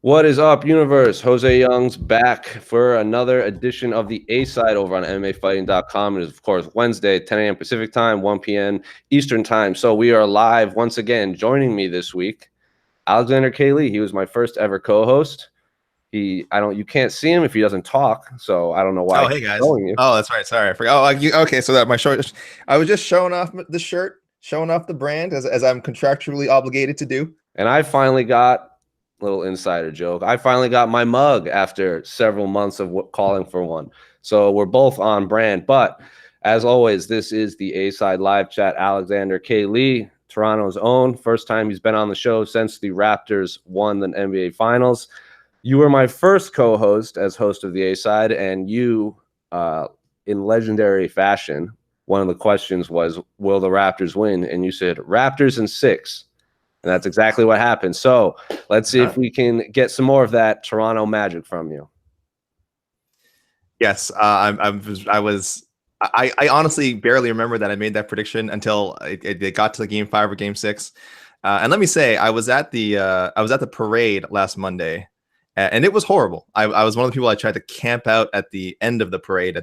What is up, universe? Jose Young's back for another edition of the A side over on MMAfighting.com. It is, of course, Wednesday, 10 a.m. Pacific time, 1 p.m. Eastern time. So we are live once again. Joining me this week, Alexander K. Lee. He was my first ever co-host. You can't see him if he doesn't talk. So I don't know why. Oh, hey guys. Showing you. Oh, that's right. Sorry, I forgot. Okay. So that my shirt. I was just showing off the shirt, showing off the brand as I'm contractually obligated to do. And I finally got little insider joke. I finally got my mug after several months of calling for one. So we're both on brand. But as always, this is the A-Side Live Chat. Alexander K. Lee, Toronto's own. First time he's been on the show since the Raptors won the NBA Finals. You were my first co-host as host of the A-Side, and you, in legendary fashion, one of the questions was, will the Raptors win? And you said, Raptors in 6. And that's exactly what happened. So let's see if we can get some more of that Toronto magic from you. Yes, I honestly barely remember that I made that prediction until it got to the Game 5 or Game 6. And let me say, I was at the parade last Monday. And it was horrible. I was one of the people I tried to camp out at the end of the parade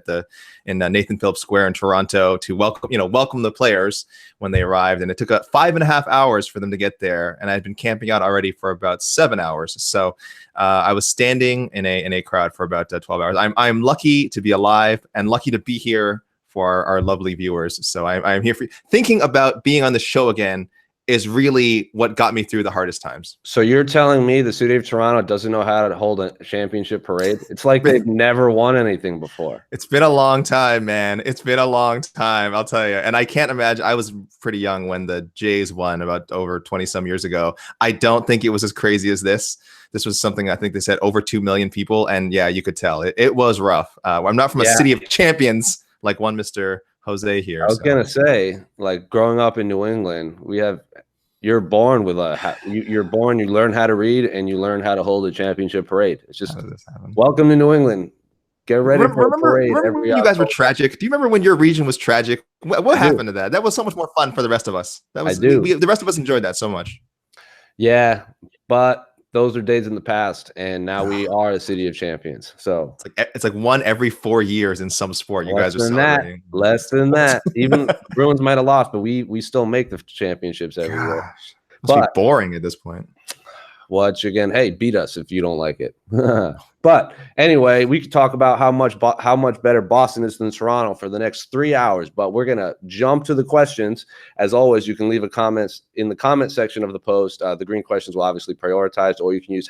in Nathan Phillips Square in Toronto to welcome the players when they arrived. And it took 5.5 hours for them to get there. And I had been camping out already for about 7 hours. So I was standing in a crowd for about 12 hours. I'm lucky to be alive and lucky to be here for our lovely viewers. So I'm here thinking about being on the show again is really what got me through the hardest times. So you're telling me the city of Toronto doesn't know how to hold a championship parade? It's like they've never won anything before. It's been a long time, man. It's been a long time, I'll tell you. And I can't imagine. I was pretty young when the Jays won about over 20 some years ago. I don't think it was as crazy as this. This was something I think they said over 2 million people. And yeah, you could tell it was rough. I'm not from a city of champions like one Mr. Jose here. I was gonna say, like, growing up in New England, you're born with you learn how to read and you learn how to hold a championship parade. It's just welcome to New England. Get ready for a parade. Remember you guys were tragic. Do you remember when your region was tragic? What happened to that? That was so much more fun for the rest of us. I do. The rest of us enjoyed that so much. Yeah, but those are days in the past, and now we are the city of champions. So it's like one every 4 years in some sport. You guys are celebrating. Less than that. Even Bruins might have lost, but we still make the championships every year. Must be boring at this point. Watch again. Hey, beat us if you don't like it. But anyway, we could talk about how much better Boston is than Toronto for the next 3 hours. But we're gonna jump to the questions. As always, you can leave a comment in the comment section of the post. The green questions will obviously prioritized, or you can use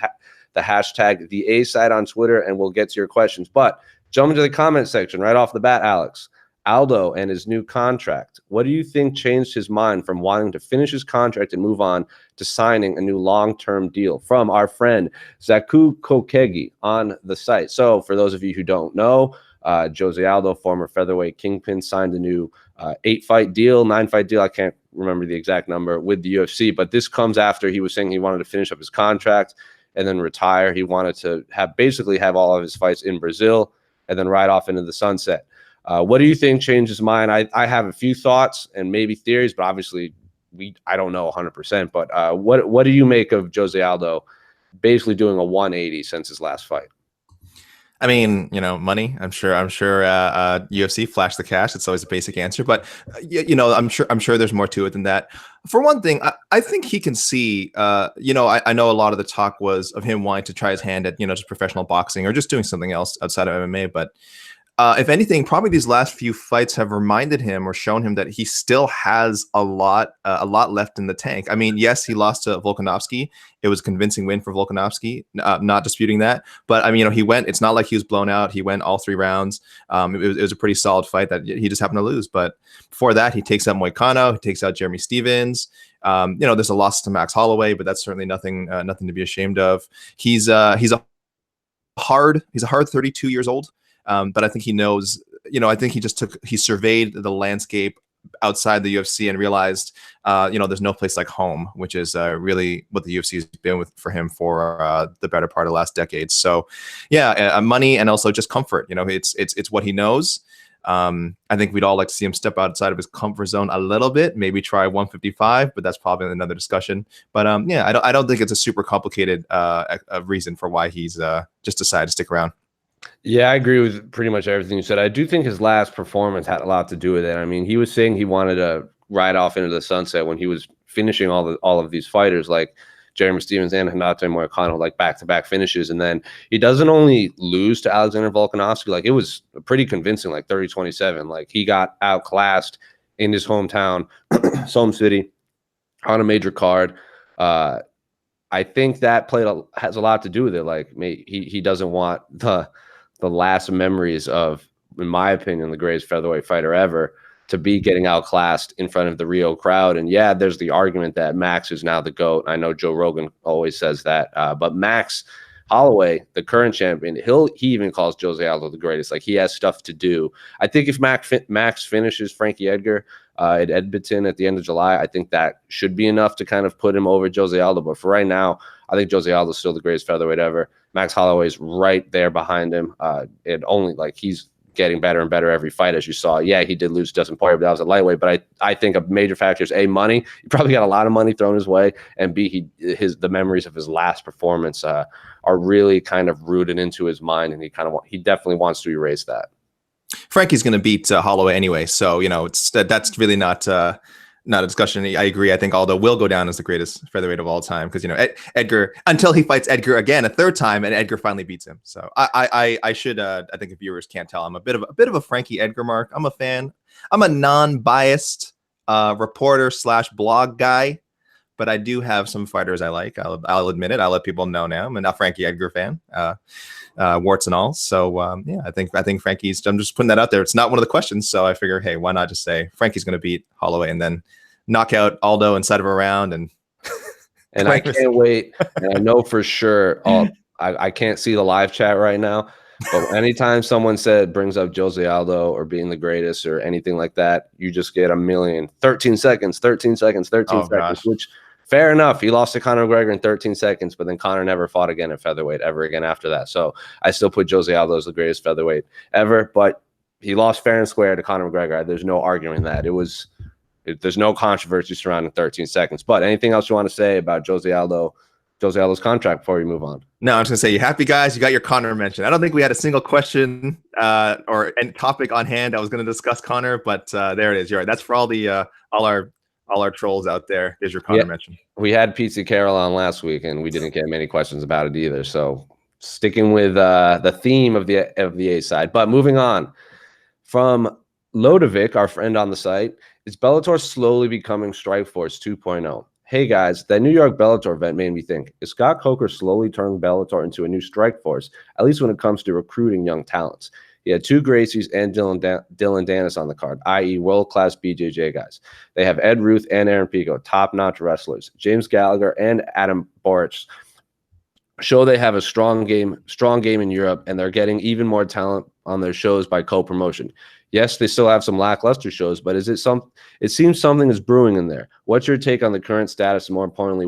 the hashtag the A side on Twitter, and we'll get to your questions. But jump into the comment section right off the bat, Alex. Aldo and his new contract. What do you think changed his mind from wanting to finish his contract and move on to signing a new long-term deal? From our friend Zaku Kokegi on the site. So for those of you who don't know, Jose Aldo, former featherweight kingpin, signed a new 8-fight deal, 9-fight deal. I can't remember the exact number with the UFC, but this comes after he was saying he wanted to finish up his contract and then retire. He wanted to basically have all of his fights in Brazil and then ride off into the sunset. What do you think changed his mind? I have a few thoughts and maybe theories, but obviously I don't know 100%. But what do you make of Jose Aldo basically doing a 180 since his last fight? I mean, money. I'm sure UFC flashed the cash. It's always a basic answer, but I'm sure there's more to it than that. For one thing, I think he can see. I know a lot of the talk was of him wanting to try his hand at just professional boxing or just doing something else outside of MMA, but. If anything, probably these last few fights have reminded him or shown him that he still has a lot left in the tank. I mean, yes, he lost to Volkanovski. It was a convincing win for Volkanovski, not disputing that. But I mean, he went. It's not like he was blown out. He went all 3 rounds. It was a pretty solid fight that he just happened to lose. But before that, he takes out Moicano. He takes out Jeremy Stevens. There's a loss to Max Holloway, but that's certainly nothing to be ashamed of. He's a hard 32 years old. But I think he knows, I think he surveyed the landscape outside the UFC and realized, there's no place like home, which is really what the UFC has been for him for the better part of the last decade. So yeah, money and also just comfort, it's what he knows. I think we'd all like to see him step outside of his comfort zone a little bit, maybe try 155, but that's probably another discussion. But yeah, I don't think it's a super complicated a reason for why he's just decided to stick around. Yeah, I agree with pretty much everything you said. I do think his last performance had a lot to do with it. I mean, he was saying he wanted to ride off into the sunset when he was finishing all of these fighters, like Jeremy Stevens and Hinata Moicano, like back-to-back finishes. And then he doesn't only lose to Alexander Volkanovski, like it was pretty convincing, like 30-27. Like he got outclassed in his hometown, Somme City, on a major card. I think that has a lot to do with it. Like he doesn't want the last memories of, in my opinion, the greatest featherweight fighter ever to be getting outclassed in front of the Rio crowd. And yeah, there's the argument that Max is now the GOAT. I know Joe Rogan always says that, but Max Holloway, the current champion, he even calls Jose Aldo the greatest. Like he has stuff to do. I think if Max finishes Frankie Edgar at Edmonton at the end of July, I think that should be enough to kind of put him over Jose Aldo. But for right now, I think Jose Aldo is still the greatest featherweight ever. Max Holloway's right there behind him. He's getting better and better every fight, as you saw. Yeah, he did lose to Dustin Poirier, but that was a lightweight. But I think a major factor is A, money. He probably got a lot of money thrown his way, and B, the memories of his last performance are really kind of rooted into his mind, and he definitely wants to erase that. Frankie's going to beat Holloway anyway, so that's really not a discussion. I agree. I think Aldo will go down as the greatest featherweight of all time because Edgar, until he fights Edgar again a third time and Edgar finally beats him. So I think if viewers can't tell, I'm a bit of a Frankie Edgar mark. I'm a fan. I'm a non-biased reporter / blog guy, but I do have some fighters I like. I'll admit it. I'll let people know now. I'm a Frankie Edgar fan, warts and all. So yeah, I think Frankie's. I'm just putting that out there. It's not one of the questions, so I figure, hey, why not just say Frankie's going to beat Holloway and then knock out Aldo inside of a round and. And I can't wait. And I know for sure. I can't see the live chat right now, but anytime someone brings up Jose Aldo or being the greatest or anything like that, you just get 13 seconds, which. Fair enough. He lost to Conor McGregor in 13 seconds, but then Conor never fought again at featherweight ever again after that. So I still put Jose Aldo as the greatest featherweight ever, but he lost fair and square to Conor McGregor. There's no arguing that. There's no controversy surrounding 13 seconds. But anything else you want to say about Jose Aldo's contract before we move on? No, I was going to say, you happy guys? You got your Conor mention. I don't think we had a single question or any topic on hand. I was going to discuss Conor, but there it is. You're right. That's for all our trolls out there. Is your Conor mention? We had Pizza Carol on last week, and we didn't get many questions about it either. So sticking with the theme of the A side, but moving on from Lodovic, our friend on the site, is Bellator slowly becoming Strikeforce 2.0? Hey guys, that New York Bellator event made me think: is Scott Coker slowly turning Bellator into a new Strikeforce? At least when it comes to recruiting young talents. He had 2 Gracies and Dylan Dennis on the card, i.e. world-class BJJ guys. They have Ed Ruth and Aaron Pico, top-notch wrestlers. James Gallagher and Adam Boric show they have a strong game in Europe, and they're getting even more talent on their shows by co-promotion. Yes, they still have some lackluster shows, but it seems something is brewing in there. What's your take on the current status, and more importantly,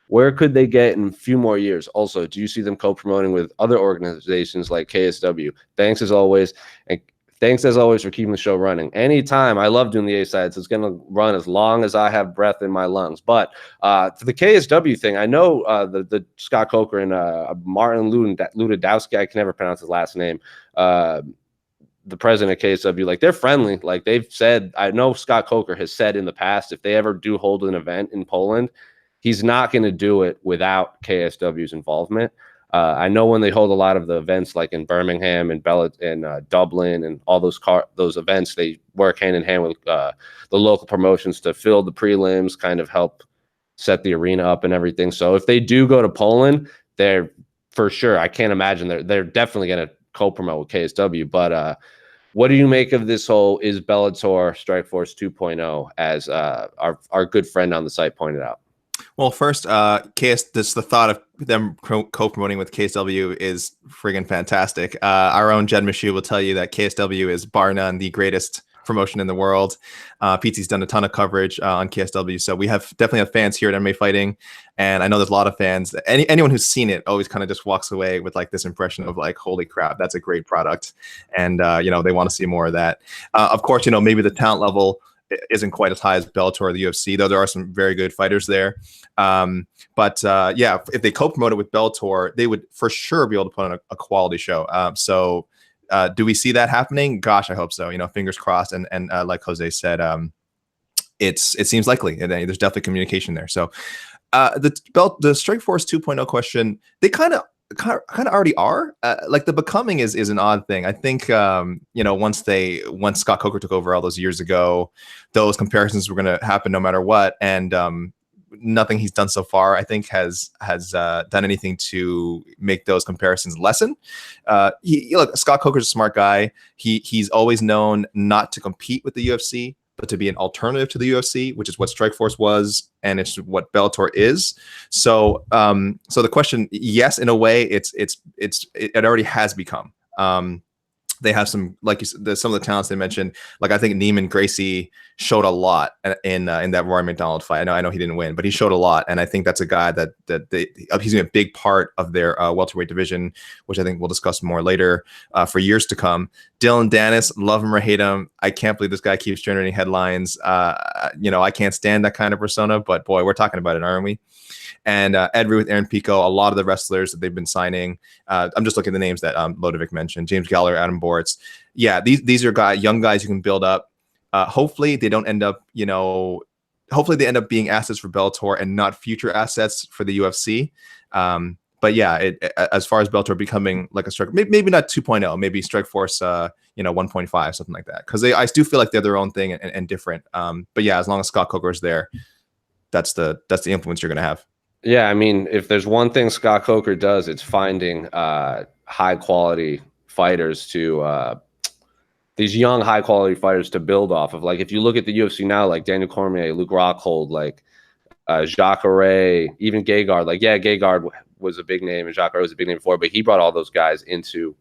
where could they get in a few more years? Also, do you see them co-promoting with other organizations like KSW? Thanks as always. And thanks as always for keeping the show running. Anytime. I love doing the A-side, so it's going to run as long as I have breath in my lungs. But to the KSW thing, I know the Scott Coker and Martin Ludadowski, I can never pronounce his last name, the president of KSW, like they're friendly. Like they've said, I know Scott Coker has said in the past, if they ever do hold an event in Poland, he's not going to do it without KSW's involvement. I know when they hold a lot of the events, like in Birmingham and Dublin and all those events, they work hand in hand with the local promotions to fill the prelims, kind of help set the arena up and everything. So if they do go to Poland, they're for sure. I can't imagine they're definitely going to co-promote with KSW. But what do you make of this whole is Bellator Strikeforce 2.0, as our good friend on the site pointed out? Well, first, the thought of them co-promoting with KSW is friggin' fantastic. Our own Jed Meshew will tell you that KSW is bar none the greatest promotion in the world. PT's done a ton of coverage on KSW, so we definitely have fans here at MMA Fighting, and I know there's a lot of fans. Anyone who's seen it always kind of just walks away with like this impression of like, holy crap, that's a great product, and they want to see more of that. Of course, maybe the talent level isn't quite as high as Bellator or the UFC, though there are some very good fighters there. But if they co-promote it with Bellator, they would for sure be able to put on a quality show. Do we see that happening? Gosh, I hope so. Fingers crossed. And like Jose said, it seems likely. And there's definitely communication there. So the Strikeforce 2.0 question, they kind of already are. Like the becoming is an odd thing. I think once Scott Coker took over all those years ago, those comparisons were going to happen no matter what, and nothing he's done so far I think has done anything to make those comparisons lessen. Look, Scott Coker's a smart guy. He's always known not to compete with the UFC, but to be an alternative to the UFC, which is what Strikeforce was, and it's what Bellator is. So the question, yes, in a way, it already has become. They have some, like you said, some of the talents they mentioned. Like I think Neiman Gracie showed a lot in that Rory McDonald fight. I know he didn't win, but he showed a lot, and I think that's a guy that he's a big part of their welterweight division, which I think we'll discuss more later for years to come. Dylan Dennis, love him or hate him, I can't believe this guy keeps generating headlines. I can't stand that kind of persona, but boy, we're talking about it, aren't we? And Ed Ruth, Aaron Pico, a lot of the wrestlers that they've been signing. I'm just looking at the names that Lodovic mentioned. James Gallagher, Adam Boritz. Yeah, these are young guys you can build up. Hopefully they don't end up, hopefully they end up being assets for Bellator and not future assets for the UFC. But yeah, as far as Bellator becoming like a strike, maybe not 2.0, maybe Strikeforce, 1.5, something like that. Because I do feel like they're their own thing and different. But yeah, as long as Scott Coker is there, that's the influence you're going to have. Yeah, I mean, if there's one thing Scott Coker does, it's finding high quality fighters to these young high quality fighters to build off of. Like if you look at the UFC now, like Daniel Cormier, Luke Rockhold, like Jacare, even Gegard. Like Gegard was a big name and Jacare was a big name before, but he brought all those guys into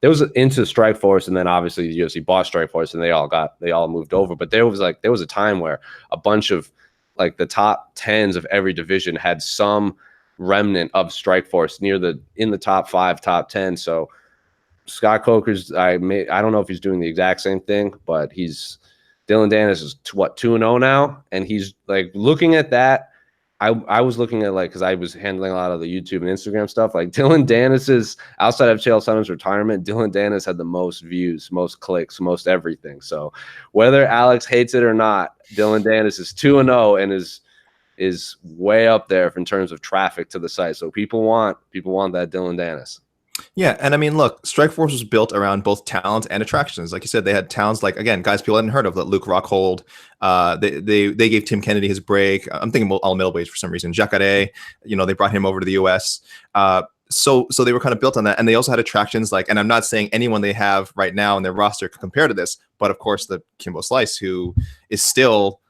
Strikeforce, and then obviously the UFC bought Strikeforce, and they all moved over. But there was a time where a bunch of like the top 10s of every division had some remnant of Strikeforce in the top 5, top 10. So Scott Coker's, I don't know if he's doing the exact same thing, but Dylan Dennis is 2-0 now, and he's like looking at that. I was looking at because I was handling a lot of the YouTube and Instagram stuff. Like Dylan Dennis is outside of Chael Sonnen's retirement. Dylan Dennis had the most views, most clicks, most everything. So whether Alex hates it or not, Dylan Dennis is 2-0 and is way up there in terms of traffic to the site. So people want that Dylan Dennis. Yeah, and I mean, look, Strikeforce was built around both talent and attractions. Like you said, they had talents like, again, guys people hadn't heard of, like Luke Rockhold. They gave Tim Kennedy his break. I'm thinking all middleweights for some reason. Jacare, they brought him over to the US. So they were kind of built on that, and they also had attractions like, and I'm not saying anyone they have right now in their roster could compare to this, but of course the Kimbo Slice, who is still,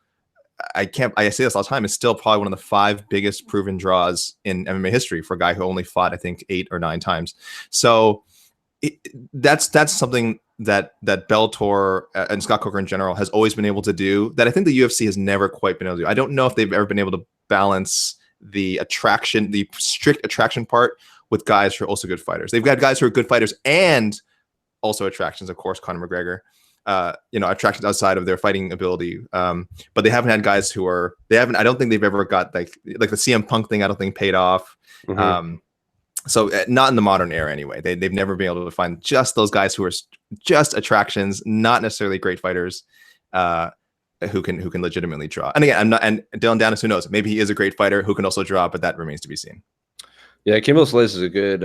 I say this all the time, is still probably one of the 5 biggest proven draws in MMA history for a guy who only fought, I think, 8 or 9 times. So that's something that Bellator and Scott Coker in general has always been able to do that I think the UFC has never quite been able to do. I don't know if they've ever been able to balance the strict attraction part with guys who are also good fighters. They've got guys who are good fighters and also attractions, of course, Conor McGregor. Attractions outside of their fighting ability. But they haven't had guys I don't think they've ever got like the CM Punk thing, I don't think paid off. Mm-hmm. So not in the modern era anyway. They've never been able to find just those guys who are just attractions, not necessarily great fighters, who can legitimately draw. And again, and Dylan Dennis, who knows? Maybe he is a great fighter who can also draw, but that remains to be seen. Yeah, Kimbo Slice is a good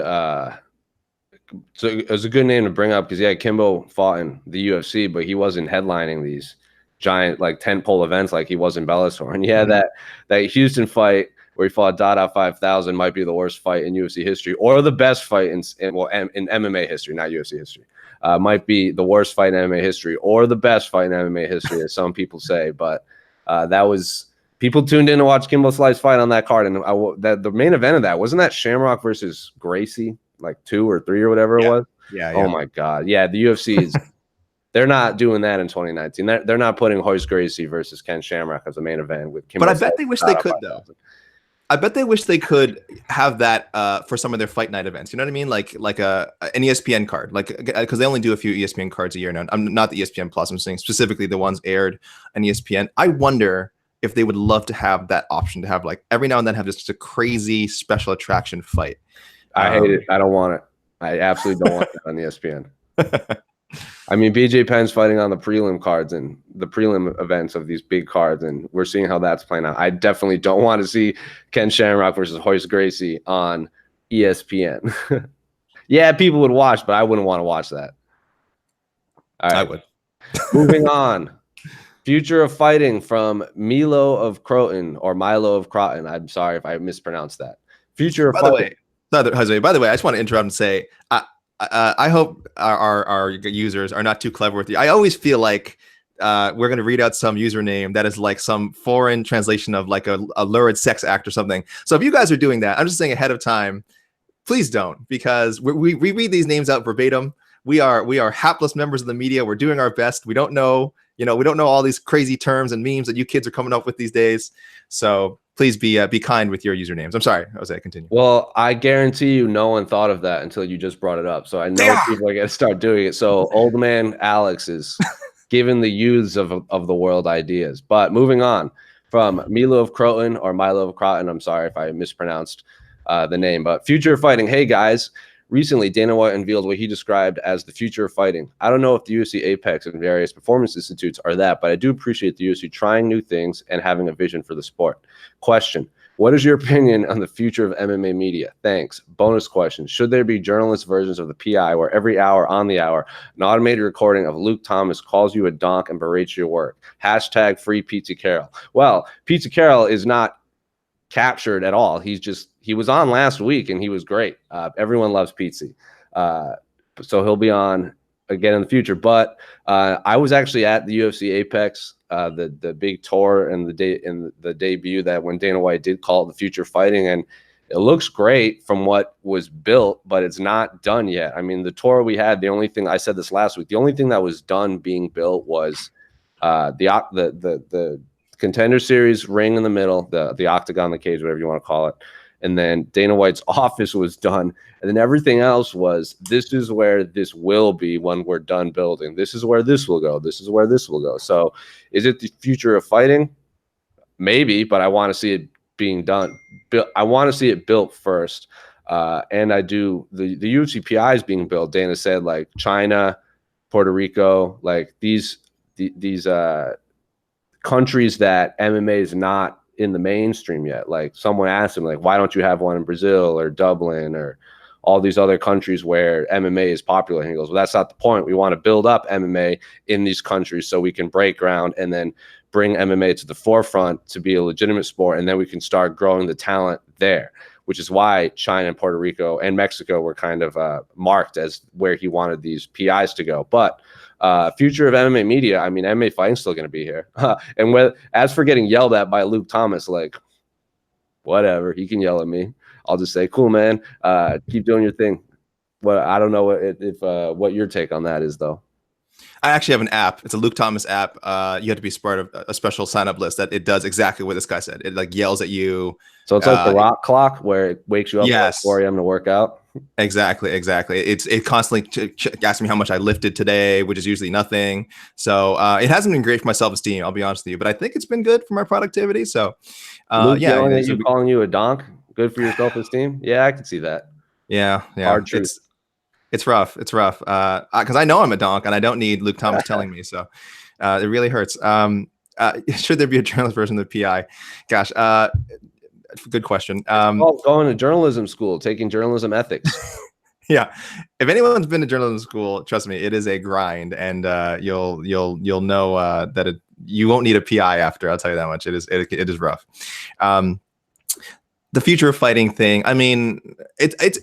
so it's a good name to bring up because Kimbo fought in the UFC, but he wasn't headlining these giant like tentpole events like he was in Bellator. And that Houston fight where he fought Dada 5000 might be the worst fight in UFC history, or the best fight in MMA history, not UFC history. Might be the worst fight in MMA history, or the best fight in MMA history, as some people say. But that was, people tuned in to watch Kimbo Slice fight on that card, and the main event of that wasn't that Shamrock versus Gracie. Like 2 or 3 or whatever it was. Yeah. Oh my God. Yeah. The UFC is They're not doing that in 2019. They're not putting Hoist Gracie versus Ken Shamrock as the main event with Kim. But I bet they wish they could, though. I bet they wish they could have that for some of their fight night events. You know what I mean? Like an ESPN card, like because they only do a few ESPN cards a year now. I'm not the ESPN Plus. I'm saying specifically the ones aired on ESPN. I wonder if they would love to have that option to have like every now and then have just a crazy special attraction fight. I hate it. I don't want it. I absolutely don't want that on ESPN. I mean, BJ Penn's fighting on the prelim cards and the prelim events of these big cards, and we're seeing how that's playing out. I definitely don't want to see Ken Shamrock versus Hoist Gracie on ESPN. Yeah, people would watch, but I wouldn't want to watch that. All right. I would. Moving on. Future of fighting from Milo of Croton or Milo of Croton. I'm sorry if I mispronounced that. Future of fighting. Jose, by the way, I just want to interrupt and say, I hope our users are not too clever with you. I always feel like we're going to read out some username that is like some foreign translation of like a lurid sex act or something. So if you guys are doing that, I'm just saying ahead of time, please don't, because we read these names out verbatim. We are hapless members of the media. We're doing our best. We don't know, we don't know all these crazy terms and memes that you kids are coming up with these days. So please be kind with your usernames. I'm sorry, Jose, continue. Well, I guarantee you no one thought of that until you just brought it up. So I know people are going to start doing it. So old man Alex is giving the youths of the world ideas. But moving on from Milo of Croton or Milo of Croton, I'm sorry if I mispronounced the name. But future of fighting. Hey, guys. Recently, Dana White unveiled what he described as the future of fighting. I don't know if the UFC Apex and various performance institutes are that, but I do appreciate the UFC trying new things and having a vision for the sport. Question: what is your opinion on the future of MMA media? Thanks. Bonus question: should there be journalist versions of the PI where every hour on the hour, an automated recording of Luke Thomas calls you a donk and berates your work? Hashtag free Pizza Carroll. Well, Pizza Carroll is not captured at all. He was on last week and he was great. Everyone loves Pizza. So he'll be on again in the future. But I was actually at the UFC Apex, the big tour and the debut that when Dana White did call it the future fighting, and it looks great from what was built, but it's not done yet. I mean, the tour we had, the only thing I said this last week, the only thing that was done being built was the Contender Series ring in the middle, the octagon, the cage, whatever you want to call it. And then Dana White's office was done. And then everything else was, this is where this will be when we're done building. This is where this will go. This is where this will go. So is it the future of fighting? Maybe, but I want to see it being done. I want to see it built first. And I do, the UFC PI is being built. Dana said like China, Puerto Rico, like these countries that MMA is not in the mainstream yet. Like someone asked him, like, why don't you have one in Brazil or Dublin or all these other countries where MMA is popular? And he goes, well, that's not the point. We want to build up MMA in these countries so we can break ground and then bring MMA to the forefront to be a legitimate sport. And then we can start growing the talent there, which is why China and Puerto Rico and Mexico were kind of marked as where he wanted these PIs to go. But future of MMA media, I mean, MMA fighting's still going to be here. And as for getting yelled at by Luke Thomas, like, whatever, he can yell at me. I'll just say, cool, man. Keep doing your thing. Well, I don't know if what your take on that is, though. I actually have an app. It's a Luke Thomas app. You have to be part of a special sign-up list that it does exactly what this guy said. It like yells at you. So it's like the rock clock where it wakes you up at 4 a.m. to work out. Exactly. It constantly asks me how much I lifted today, which is usually nothing. So it hasn't been great for my self-esteem, I'll be honest with you, but I think it's been good for my productivity. So Luke calling you a donk, good for your self-esteem. Yeah, I can see that. Yeah. Hard truth. It's rough. Because I know I'm a donk and I don't need Luke Thomas telling me. So it really hurts. Should there be a journalist version of the PI? Gosh, good question. Going to journalism school, taking journalism ethics. Yeah. If anyone's been to journalism school, trust me, it is a grind, and you'll know that you won't need a PI after. I'll tell you that much. It is rough. The future of fighting thing. I mean, it's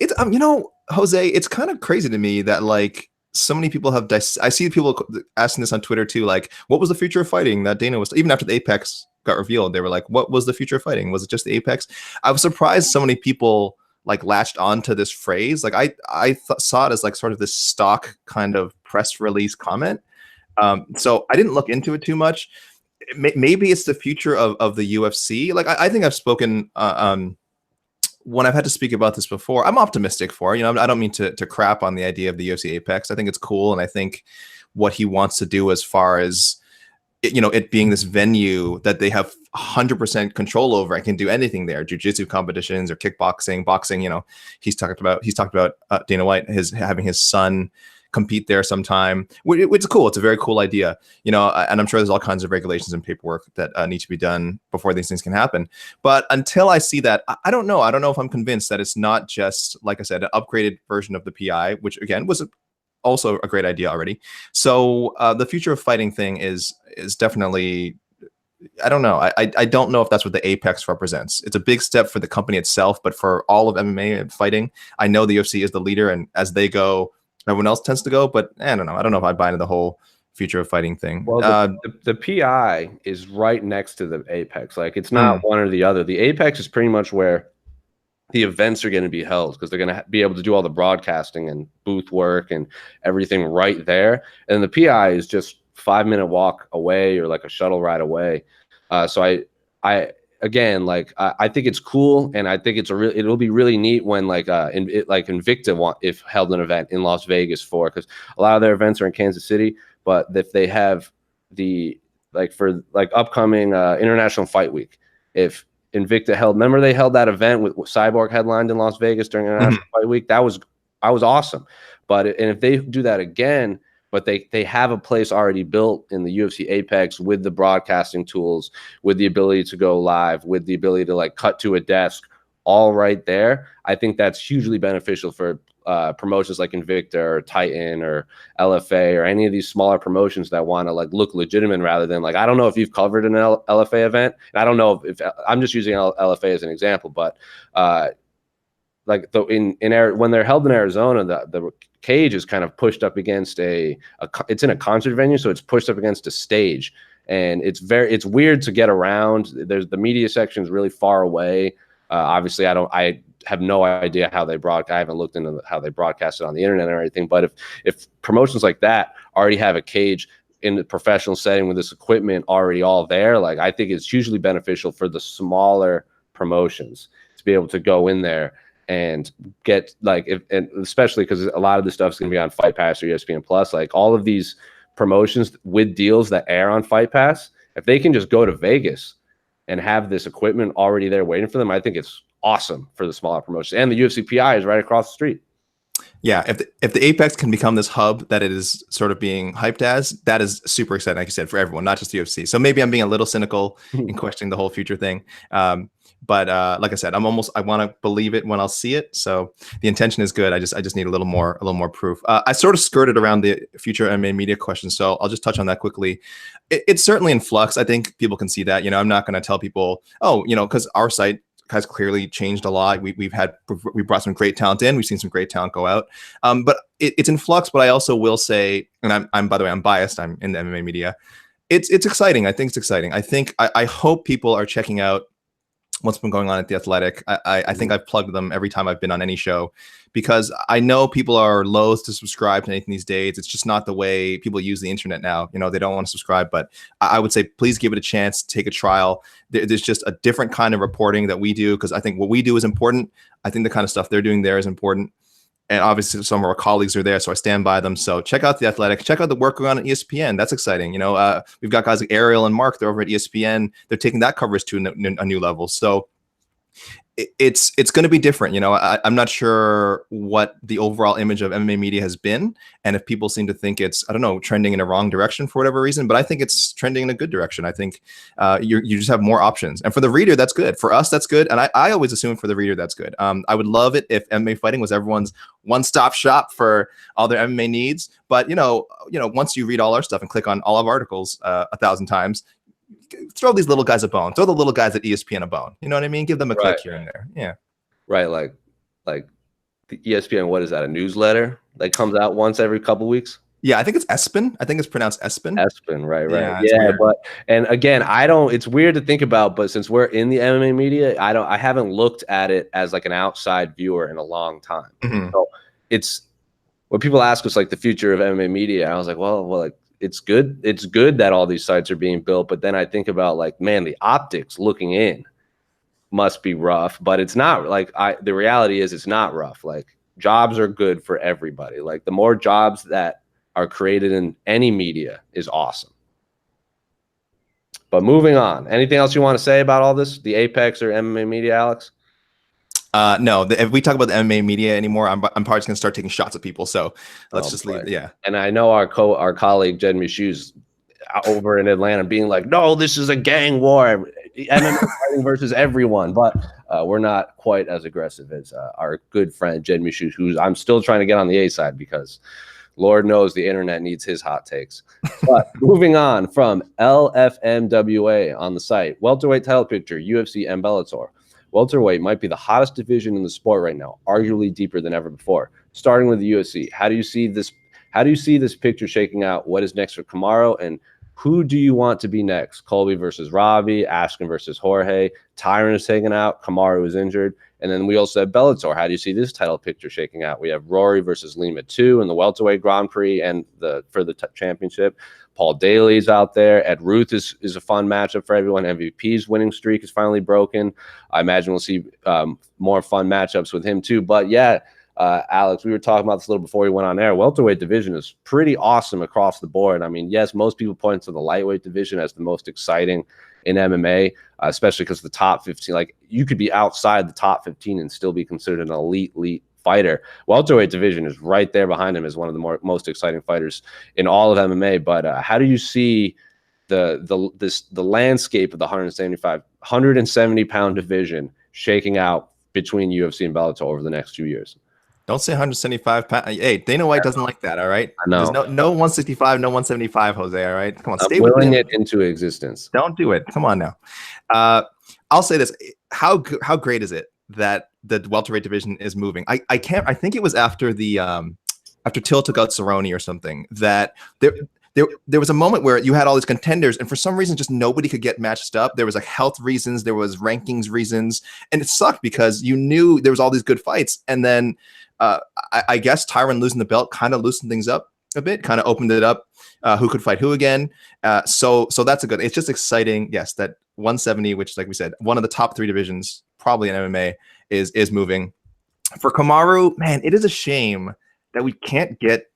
Jose, it's kind of crazy to me that like so many people have. I see people asking this on Twitter too. Like, what was the future of fighting that Dana was? Even after the Apex got revealed, they were like, what was the future of fighting? Was it just the Apex? I was surprised so many people like latched onto this phrase. Like I saw it as like sort of this stock kind of press release comment. So I didn't look into it too much. Maybe it's the future of the UFC. Like I think I've spoken when I've had to speak about this before. I'm optimistic for it. You know, I don't mean to crap on the idea of the UFC Apex. I think it's cool, and I think what he wants to do as far as it being this venue that they have 100% control over. I can do anything there, jiu-jitsu competitions or kickboxing, boxing. He's talked about Dana White having his son compete there sometime, which is cool. It's a very cool idea, and I'm sure there's all kinds of regulations and paperwork that need to be done before these things can happen. But until I see that, I don't know. I don't know if I'm convinced that it's not just, like I said, an upgraded version of the PI, which again was also a great idea already. So the future of fighting thing is definitely, I don't know. I don't know if that's what the Apex represents. It's a big step for the company itself, but for all of MMA and fighting, I know the UFC is the leader, and as they go, everyone else tends to go. But I don't know. I don't know if I buy into the whole future of fighting thing. Well, the PI is right next to the Apex. Like, it's not one or the other. The Apex is pretty much where the events are going to be held, because they're going to be able to do all the broadcasting and booth work and everything right there. And the PI is just 5-minute walk away, or like a shuttle ride away. So I again, like, I think it's cool, and I think it'll be really neat when like Invicta if held an event in Las Vegas because a lot of their events are in Kansas City. But if they have for upcoming International Fight Week, if Invicta remember they held that event with Cyborg headlined in Las Vegas during International Fight Week? That was awesome. But if they do that again, but they have a place already built in the UFC Apex with the broadcasting tools, with the ability to go live, with the ability to cut to a desk, all right there, I think that's hugely beneficial for promotions like Invicta or Titan or LFA or any of these smaller promotions that want to look legitimate, rather than I don't know if you've covered an LFA event. And I don't know if I'm just using LFA as an example, but when they're held in Arizona, the cage is kind of pushed up against it's in a concert venue, so it's pushed up against a stage, and it's weird to get around. The media section is really far away. Obviously, I have no idea how they I haven't looked into how they broadcast it on the internet or anything. But if promotions like that already have a cage in the professional setting with this equipment already all there, I think it's hugely beneficial for the smaller promotions to be able to go in there and get and especially because a lot of this stuff is going to be on Fight Pass or ESPN Plus. All of these promotions with deals that air on Fight Pass, if they can just go to Vegas and have this equipment already there waiting for them, I think it's awesome for the smaller promotions. And the UFC PI is right across the street. Yeah, if the Apex can become this hub that it is sort of being hyped as, that is super exciting, like you said, for everyone, not just the UFC. So maybe I'm being a little cynical in questioning the whole future thing. But like I said, I want to believe it when I'll see it. So the intention is good. I just need a little more proof. I sort of skirted around the future MMA media question, so I'll just touch on that quickly. It's certainly in flux. I think people can see that. I'm not going to tell people, because our site has clearly changed a lot. We brought some great talent in. We've seen some great talent go out. But it's in flux. But I also will say, and I'm by the way, I'm biased. I'm in the MMA media. It's exciting. I think it's exciting. I hope people are checking out what's been going on at The Athletic. I think I've plugged them every time I've been on any show, because I know people are loath to subscribe to anything these days. It's just not the way people use the internet now. They don't want to subscribe, but I would say please give it a chance, take a trial. There's just a different kind of reporting that we do, because I think what we do is important. I think the kind of stuff they're doing there is important. And obviously some of our colleagues are there, so I stand by them. So check out The Athletic. Check out the work going on at ESPN. That's exciting. We've got guys like Ariel and Mark. They're over at ESPN. They're taking that coverage to a new level. So it's going to be different. I'm not sure what the overall image of MMA media has been, and if people seem to think it's, I don't know, trending in a wrong direction for whatever reason, but I think it's trending in a good direction. I think you just have more options, and for the reader, that's good. For us, that's good, and I always assume for the reader, that's good. I would love it if MMA fighting was everyone's one-stop shop for all their MMA needs, but once you read all our stuff and click on all of our articles 1,000 times, throw these little guys a bone. Throw the little guys at ESPN a bone. You know what I mean? Give them a click here and there. Yeah. Right. Like the ESPN, what is that? A newsletter that comes out once every couple weeks? Yeah, I think it's ESPN. I think it's pronounced ESPN. ESPN, right. Yeah, and again, it's weird to think about, but since we're in the MMA media, I haven't looked at it as an outside viewer in a long time. Mm-hmm. So it's when people ask us the future of MMA media, I was like, well, it's good. It's good that all these sites are being built. But then I think about like, man, the optics looking in must be rough, but it's not like the reality is it's not rough. Like jobs are good for everybody. Like the more jobs that are created in any media is awesome. But moving on, anything else you want to say about all this, the Apex or MMA media, Alex? No, if we talk about the MMA media anymore, I'm probably just gonna start taking shots at people. So let's just leave. Yeah. And I know our colleague Jed Michoud's over in Atlanta being like, no, this is a gang war, MMA fighting versus everyone. But we're not quite as aggressive as our good friend Jed Michoud, who's I'm still trying to get on the A side because Lord knows the internet needs his hot takes. But moving on from LFMWA on the site, welterweight title picture, UFC and Bellator. Welterweight might be the hottest division in the sport right now, arguably deeper than ever before. Starting with the UFC, how do you see this? How do you see this picture shaking out? What is next for Kamaru, and who do you want to be next? Colby versus Robbie, Askren versus Jorge. Tyron is taken out. Kamaru is injured, and then we also have Bellator. How do you see this title picture shaking out? We have Rory versus Lima 2 in the welterweight Grand Prix and for the championship. Paul Daly's out there. Ed Ruth is a fun matchup for everyone. MVP's winning streak is finally broken. I imagine we'll see more fun matchups with him too. But yeah, Alex, we were talking about this a little before we went on air. Welterweight division is pretty awesome across the board. I mean, yes, most people point to the lightweight division as the most exciting in MMA, especially because the top 15, like you could be outside the top 15 and still be considered an elite fighter. Welterweight division is right there behind him as one of the most exciting fighters in all of MMA. But how do you see the landscape of the 170-pound division shaking out between UFC and Bellator over the next 2 years? Don't say 175 pounds. Hey, Dana White doesn't like that. All right. I know. There's no 165, no 175, Jose. All right. Come on. Stay willing it into existence. Don't do it. Come on now. I'll say this. How great is it that the welterweight division is moving? I think it was after after Till took out Cerrone or something that there was a moment where you had all these contenders and for some reason just nobody could get matched up. There was like health reasons, there was rankings reasons, and it sucked because you knew there was all these good fights. And then I guess Tyron losing the belt kind of loosened things up a bit, kind of opened it up, who could fight who again. So that's a good, it's just exciting. Yes, that 170, which like we said, one of the top 3 divisions probably in MMA is moving. For Kamaru, man, it is a shame that we can't get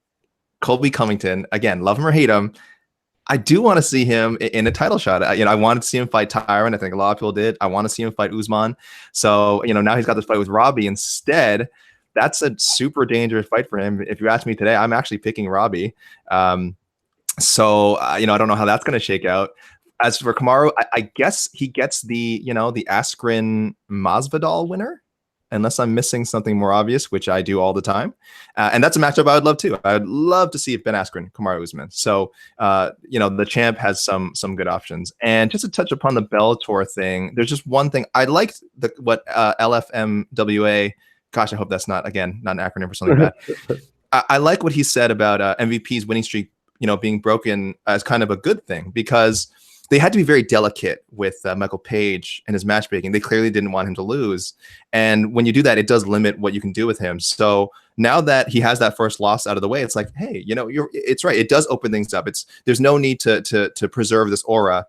Colby Covington. Again, love him or hate him, I do want to see him in a title shot. I wanted to see him fight Tyron. I think a lot of people did. I want to see him fight Usman. So, now he's got this fight with Robbie instead. That's a super dangerous fight for him. If you ask me today, I'm actually picking Robbie. So, I don't know how that's going to shake out. As for Kamaru, I guess he gets the Askren Masvidal winner, unless I'm missing something more obvious, which I do all the time. And that's a matchup I would love too. I would love to see Ben Askren, Kamaru Usman. So, the champ has some good options. And just to touch upon the Bellator thing, there's just one thing. I liked what LFMWA, gosh, I hope that's not an acronym for something bad. I like what he said about MVP's winning streak, being broken as kind of a good thing, because they had to be very delicate with Michael Page and his matchmaking. They clearly didn't want him to lose. And when you do that, it does limit what you can do with him. So now that he has that first loss out of the way, it's like, hey, it's right. It does open things up. There's no need to preserve this aura.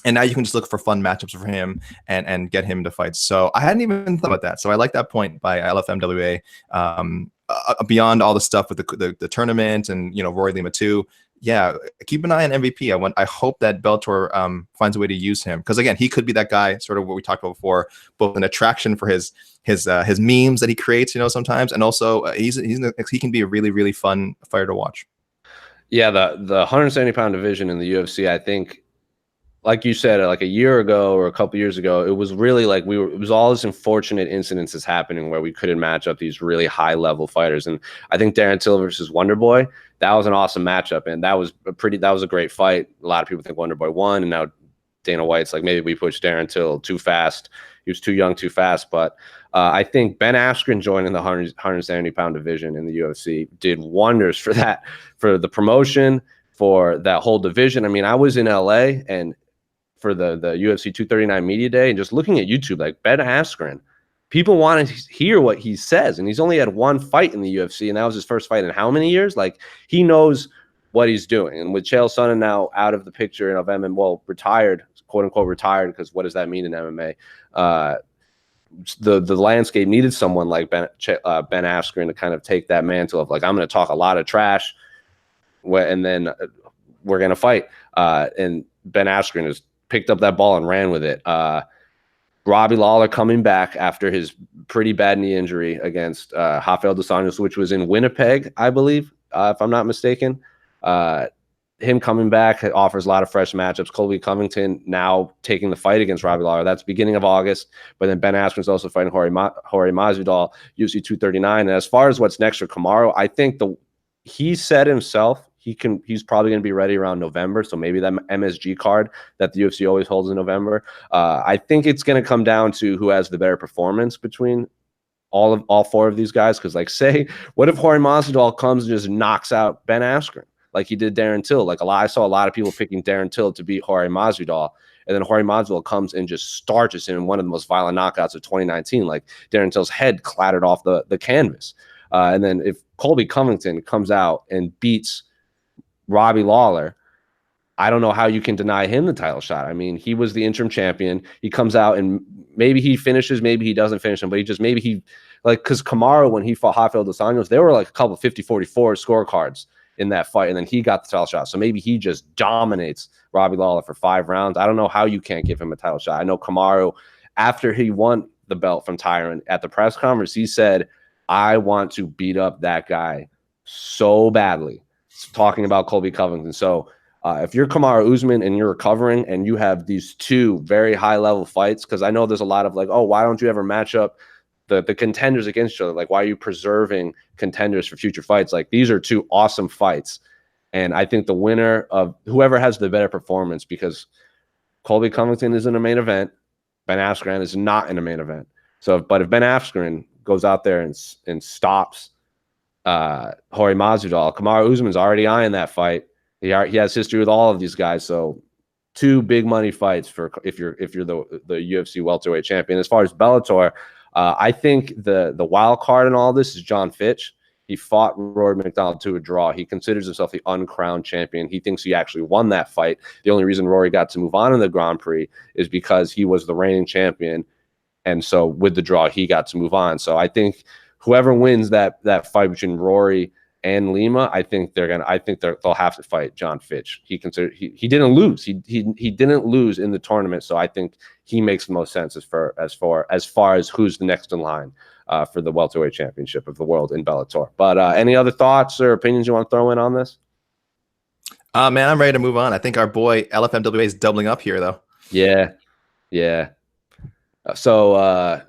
And now you can just look for fun matchups for him and get him to fight. So I hadn't even thought about that. So I like that point by LFMWA. Beyond all the stuff with the tournament and, Rory Lima 2, yeah, keep an eye on MVP. I hope that Bellator finds a way to use him, because again, he could be that guy, sort of what we talked about before, both an attraction for his memes that he creates, sometimes, and also he can be a really, really fun fighter to watch. Yeah, the 170-pound division in the UFC, I think, like you said, like a year ago or a couple years ago, it was really like it was all this unfortunate incidences happening where we couldn't match up these really high level fighters. And I think Darren Till versus Wonderboy, that was an awesome matchup. And that was a great fight. A lot of people think Wonderboy won, and now Dana White's like, maybe we pushed Darren Till too fast. He was too young, too fast. But I think Ben Askren joining the 170-pound division in the UFC did wonders for the promotion, for that whole division. I mean, I was in LA and for the UFC 239 media day, and just looking at YouTube, like Ben Askren, people want to hear what he says, and he's only had one fight in the UFC, and that was his first fight in how many years? Like, he knows what he's doing. And with Chael Sonnen now out of the picture of MMA, well, retired, quote unquote retired, because what does that mean in MMA? The landscape needed someone like Ben Askren to kind of take that mantle of like, I'm going to talk a lot of trash, and then we're going to fight. And Ben Askren has picked up that ball and ran with it. Robbie Lawler coming back after his pretty bad knee injury against Rafael dos Anjos, which was in Winnipeg, I believe, if I'm not mistaken. Him coming back offers a lot of fresh matchups. Colby Covington now taking the fight against Robbie Lawler. That's beginning of August. But then Ben Askren's also fighting Jorge Masvidal, UFC 239. And as far as what's next for Kamaru, I think he said himself he's probably going to be ready around November. So maybe that MSG card that the UFC always holds in November. I think it's going to come down to who has the better performance between all four of these guys. Because, like, say, what if Jorge Masvidal comes and just knocks out Ben Askren like he did Darren Till? Like, I saw a lot of people picking Darren Till to beat Jorge Masvidal, and then Jorge Masvidal comes and just starches him in one of the most violent knockouts of 2019. Like, Darren Till's head clattered off the canvas. And then if Colby Covington comes out and beats Robbie Lawler, I don't know how you can deny him the title shot. I mean, he was the interim champion. He comes out and maybe he finishes, maybe he doesn't finish him, but because Kamaru, when he fought Rafael dos Anjos, there were like a couple 50-44 scorecards in that fight, and then he got the title shot. So maybe he just dominates Robbie Lawler for 5 rounds. I don't know how you can't give him a title shot. I know Kamaru, after he won the belt from Tyron at the press conference, he said, I want to beat up that guy so badly, talking about Colby Covington. So if you're Kamaru Usman and you're recovering and you have these 2 very high-level fights, because I know there's a lot of like, oh, why don't you ever match up the contenders against each other? Like, why are you preserving contenders for future fights? Like, these are 2 awesome fights. And I think the winner of whoever has the better performance, because Colby Covington is in a main event, Ben Askren is not in a main event. So, but if Ben Askren goes out there and stops Jorge Masvidal, Kamaru Usman's already eyeing that fight. He has history with all of these guys. So 2 big money fights for if you're the UFC welterweight champion. As far as Bellator, I think the wild card in all this is John Fitch. He fought Rory McDonald to a draw. He considers himself the uncrowned champion. He thinks he actually won that fight. The only reason Rory got to move on in the Grand Prix is because he was the reigning champion. And so with the draw, he got to move on. So I think whoever wins that fight between Rory and Lima, I think they'll have to fight John Fitch. He didn't lose. He didn't lose in the tournament. So I think he makes the most sense as far as who's the next in line for the welterweight championship of the world in Bellator. But any other thoughts or opinions you want to throw in on this? Man, I'm ready to move on. I think our boy LFMWA is doubling up here, though. Yeah. So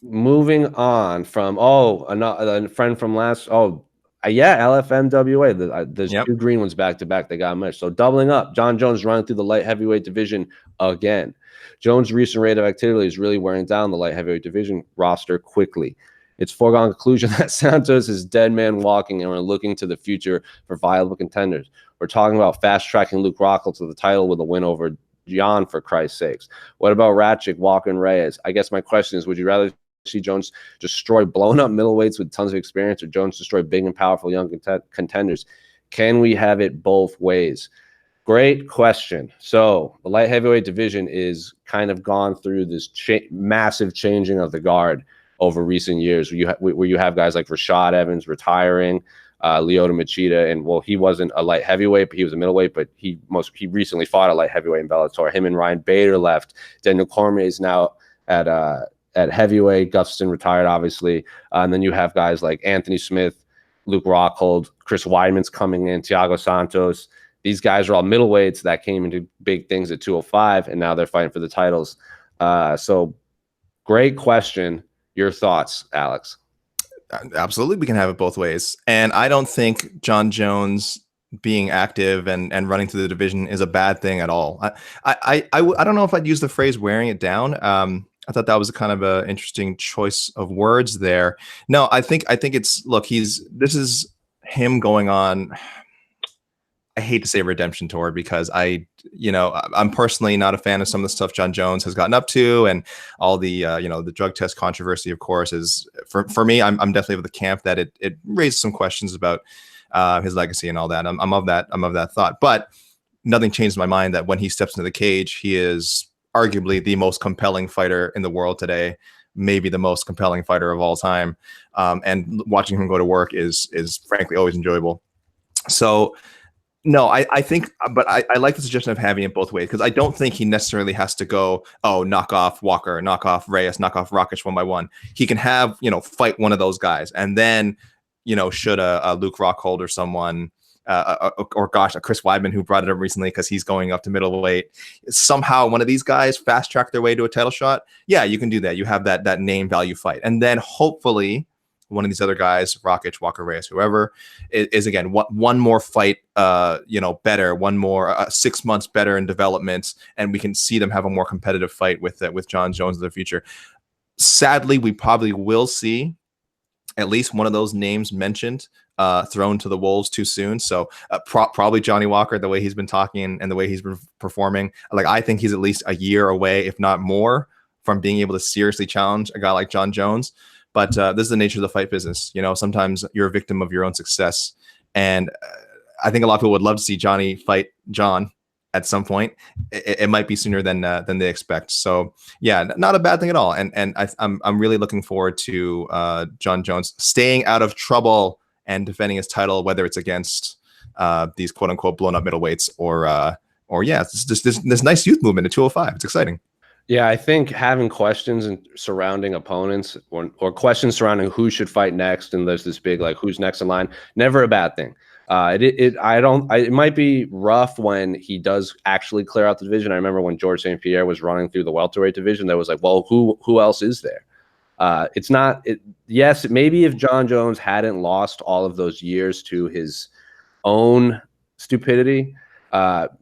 moving on from a friend from last LFMWA. There's 2 green ones back to back. They got much. So doubling up. John Jones running through the light heavyweight division again. Jones' recent rate of activity is really wearing down the light heavyweight division roster quickly. It's foregone conclusion that Santos is dead man walking, and we're looking to the future for viable contenders. We're talking about fast tracking Luke Rockhold to the title with a win over Jan, for Christ's sakes. What about Ratchik, Walker, and Reyes? I guess my question is, would you rather see Jones destroy blown up middleweights with tons of experience, or Jones destroy big and powerful young contenders? Can we have it both ways? Great question. So the light heavyweight division is kind of gone through this massive changing of the guard over recent years, where you have guys like Rashad Evans retiring, Lyoto Machida, and well, he wasn't a light heavyweight, but he was a middleweight, but he recently fought a light heavyweight in Bellator. Him and Ryan Bader left. Daniel Cormier is now at heavyweight. Gustafsson retired, obviously. And then you have guys like Anthony Smith, Luke Rockhold, Chris Weidman's coming in, Thiago Santos. These guys are all middleweights that came into big things at 205, and now they're fighting for the titles. So great question. Your thoughts, Alex? Absolutely, we can have it both ways. And I don't think John Jones being active and running through the division is a bad thing at all. I don't know if I'd use the phrase wearing it down. I thought that was a kind of an interesting choice of words there. No, I think it's, look, this is him going on, I hate to say redemption tour, because I'm personally not a fan of some of the stuff John Jones has gotten up to, and all the the drug test controversy, of course, is for me. I'm definitely of the camp that it raises some questions about his legacy and all that. I'm of that thought, but nothing changed my mind that when he steps into the cage, he is arguably the most compelling fighter in the world today, maybe the most compelling fighter of all time. And watching him go to work is frankly always enjoyable. So no, I think, but I like the suggestion of having it both ways, because I don't think he necessarily has to go, oh, knock off Walker, knock off Reyes, knock off Rakic one by one. He can have, fight one of those guys. And then, should a Luke Rockhold or someone, or gosh, a Chris Weidman, who brought it up recently because he's going up to middleweight, somehow one of these guys fast track their way to a title shot. Yeah, you can do that. You have that name value fight. And then hopefully one of these other guys, Rakic, Walker, Reyes, whoever, is again one more fight, better, one more 6 months better in development, and we can see them have a more competitive fight with Jon Jones in the future. Sadly, we probably will see at least one of those names mentioned thrown to the wolves too soon. So probably Johnny Walker, the way he's been talking and the way he's been performing, like I think he's at least a year away, if not more, from being able to seriously challenge a guy like Jon Jones. But this is the nature of the fight business. Sometimes you're a victim of your own success. And I think a lot of people would love to see Johnny fight Jon at some point. It might be sooner than they expect. So yeah, not a bad thing at all. And I'm really looking forward to Jon Jones staying out of trouble and defending his title, whether it's against these quote unquote blown up middleweights or it's just this nice youth movement at 205. It's exciting. Yeah, I think having questions surrounding opponents or questions surrounding who should fight next, and there's this big like who's next in line, never a bad thing. It might be rough when he does actually clear out the division. I remember when George St. Pierre was running through the welterweight division, there was like, well, who else is there? It's not. Yes, maybe if Jon Jones hadn't lost all of those years to his own stupidity,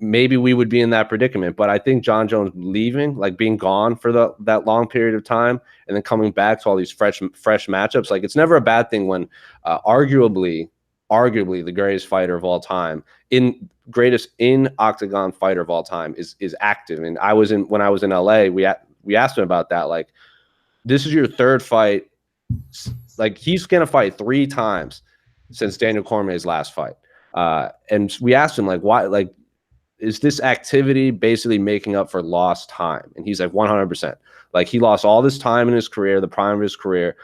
maybe we would be in that predicament. But I think Jon Jones leaving, like being gone for that long period of time, and then coming back to all these fresh matchups, like it's never a bad thing when arguably the greatest fighter of all time, greatest in octagon fighter of all time is active. And when I was in LA, we asked him about that. Like, this is your third fight. Like, he's gonna fight 3 times since Daniel Cormier's last fight. And we asked him, like, why, like, is this activity basically making up for lost time? And he's like, 100%. Like, he lost all this time in his career, the prime of his career.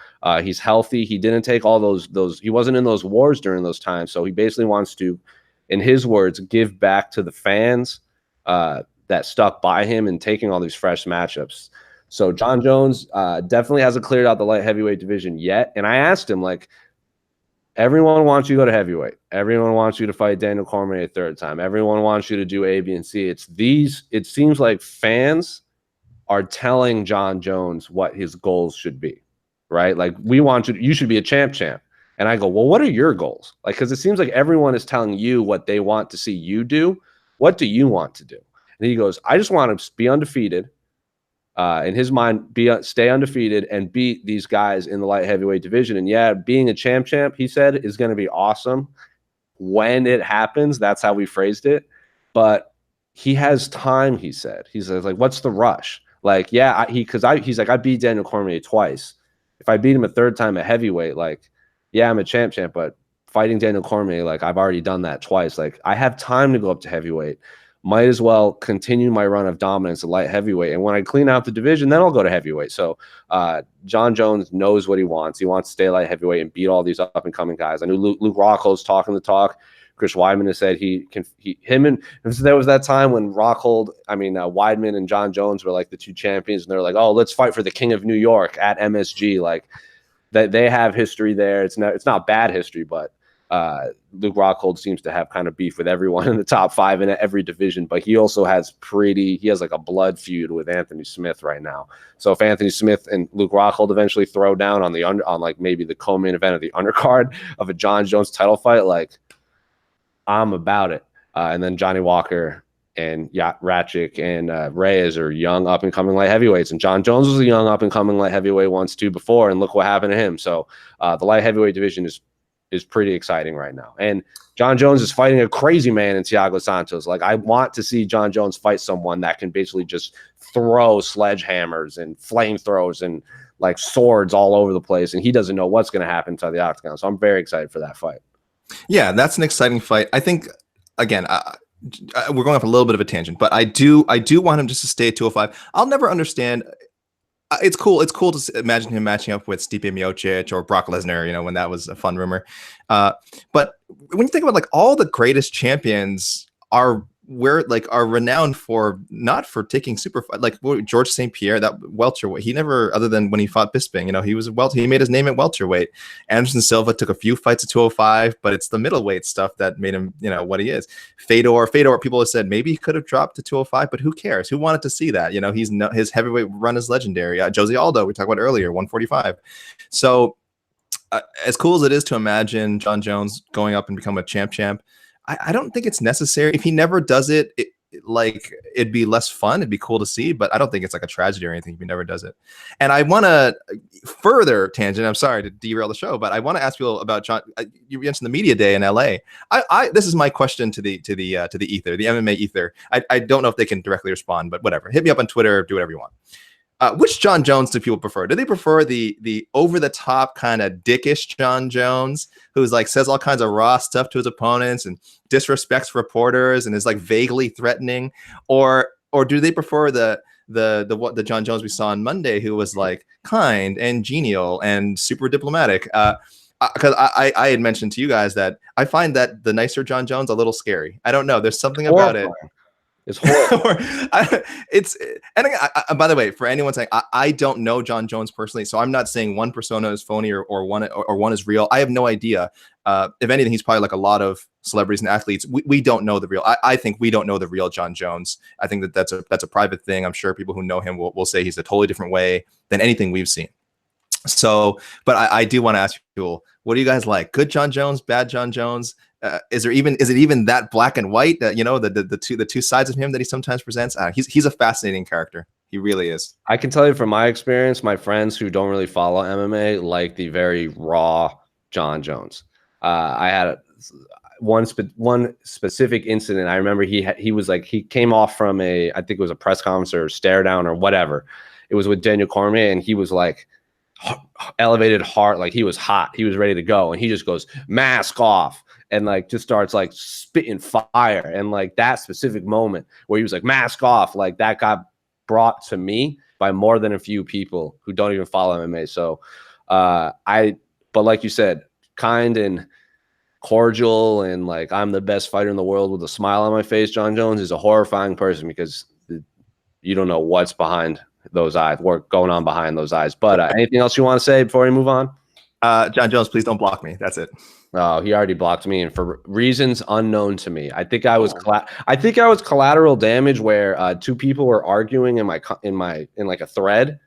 He's healthy. He didn't take all those, he wasn't in those wars during those times. So he basically wants to, in his words, give back to the fans that stuck by him and taking all these fresh matchups. So Jon Jones definitely hasn't cleared out the light heavyweight division yet. And I asked him, like, everyone wants you to go to heavyweight. Everyone wants you to fight Daniel Cormier a third time. Everyone wants you to do A, B, and C. It seems like fans are telling Jon Jones what his goals should be, right? Like, we want you should be a champ. And I go, well, what are your goals? Like, because it seems like everyone is telling you what they want to see you do. What do you want to do? And he goes, I just want to be undefeated. In his mind, stay undefeated and beat these guys in the light heavyweight division. And yeah, being a champ, he said, is going to be awesome when it happens. That's how we phrased it. But he has time, he said. He says, like, what's the rush? Like, yeah, he's like, I beat Daniel Cormier twice. If I beat him a third time at heavyweight, like, yeah, I'm a champ, but fighting Daniel Cormier, like, I've already done that twice. Like, I have time to go up to heavyweight. Might as well continue my run of dominance at light heavyweight. And when I clean out the division, then I'll go to heavyweight. So Jon Jones knows what he wants. He wants to stay light heavyweight and beat all these up-and-coming guys. I knew Luke Rockhold's talking the talk. Chris Weidman has said there was that time when Weidman and Jon Jones were like the 2 champions, and they're like, oh, let's fight for the King of New York at MSG. Like, they have history there. It's not bad history, but Luke Rockhold seems to have kind of beef with everyone in the top 5 in every division, but he also has like a blood feud with Anthony Smith right now. So if Anthony Smith and Luke Rockhold eventually throw down on like maybe the co-main event of the undercard of a Jon Jones title fight, like, I'm about it. And then Johnny Walker and Rakic and Reyes are young up and coming light heavyweights, and Jon Jones was a young up and coming light heavyweight once too before, and look what happened to him. So the light heavyweight division is pretty exciting right now. And Jon Jones is fighting a crazy man in Thiago Santos. Like, I want to see Jon Jones fight someone that can basically just throw sledgehammers and flamethrowers and like swords all over the place, and he doesn't know what's going to happen to the octagon. So I'm very excited for that fight. Yeah, that's an exciting fight. I think again, we're going off a little bit of a tangent, but I do want him just to stay at 205. I'll never understand. It's cool. It's cool to imagine him matching up with Stipe Miocic or Brock Lesnar. You know, when that was a fun rumor. But when you think about like all the greatest champions are renowned for not for taking super like George St. Pierre, that welterweight. He never, other than when he fought Bisping, you know, he was a welter. He made his name at welterweight. Anderson Silva took a few fights at 205, but it's the middleweight stuff that made him, you know, what he is. Fedor, people have said maybe he could have dropped to 205, but who cares? Who wanted to see that? You know, his heavyweight run is legendary. Jose Aldo, we talked about earlier, 145. So as cool as it is to imagine John Jones going up and become a champ, I don't think it's necessary. If he never does it, like it'd be less fun. It'd be cool to see, but I don't think it's like a tragedy or anything if he never does it. And I want to further tangent. I'm sorry to derail the show, but I want to ask people about John. You mentioned the media day in LA. This is my question to the ether, the MMA ether. I don't know if they can directly respond, but whatever. Hit me up on Twitter. Do whatever you want. Which John Jones do people prefer? Do they prefer the over the top kind of dickish John Jones, who's like says all kinds of raw stuff to his opponents and disrespects reporters and is like vaguely threatening, or do they prefer the John Jones we saw on Monday, who was like kind and genial and super diplomatic? Because I had mentioned to you guys that I find that the nicer John Jones a little scary. I don't know. There's something about it. It's horrible. By the way, for anyone saying I don't know John Jones personally, so I'm not saying one persona is phony or one is real. I have no idea. If anything, he's probably like a lot of celebrities and athletes. We don't know the real. I think we don't know the real John Jones. I think that's a private thing. I'm sure people who know him will say he's a totally different way than anything we've seen. So, but I do want to ask people, what do you guys like? Good John Jones, bad John Jones? Is it even that black and white? You know, the two sides of him that he sometimes presents. He's a fascinating character. He really is. I can tell you from my experience, my friends who don't really follow MMA like the very raw John Jones. I had one specific incident. I remember he came off from I think it was a press conference or stare down or whatever. It was with Daniel Cormier, and he was like elevated heart, like he was hot. He was ready to go, and he just goes, mask off. And like just starts like spitting fire. And like that specific moment where he was like, mask off, like that got brought to me by more than a few people who don't even follow MMA. So but like you said, kind and cordial and like I'm the best fighter in the world with a smile on my face, John Jones is a horrifying person because you don't know what's behind those eyes, what's going on behind those eyes. But anything else you want to say before we move on? John Jones, please don't block me. That's it. Oh, he already blocked me, and for reasons unknown to me. I think I was collateral damage where two people were arguing in like a thread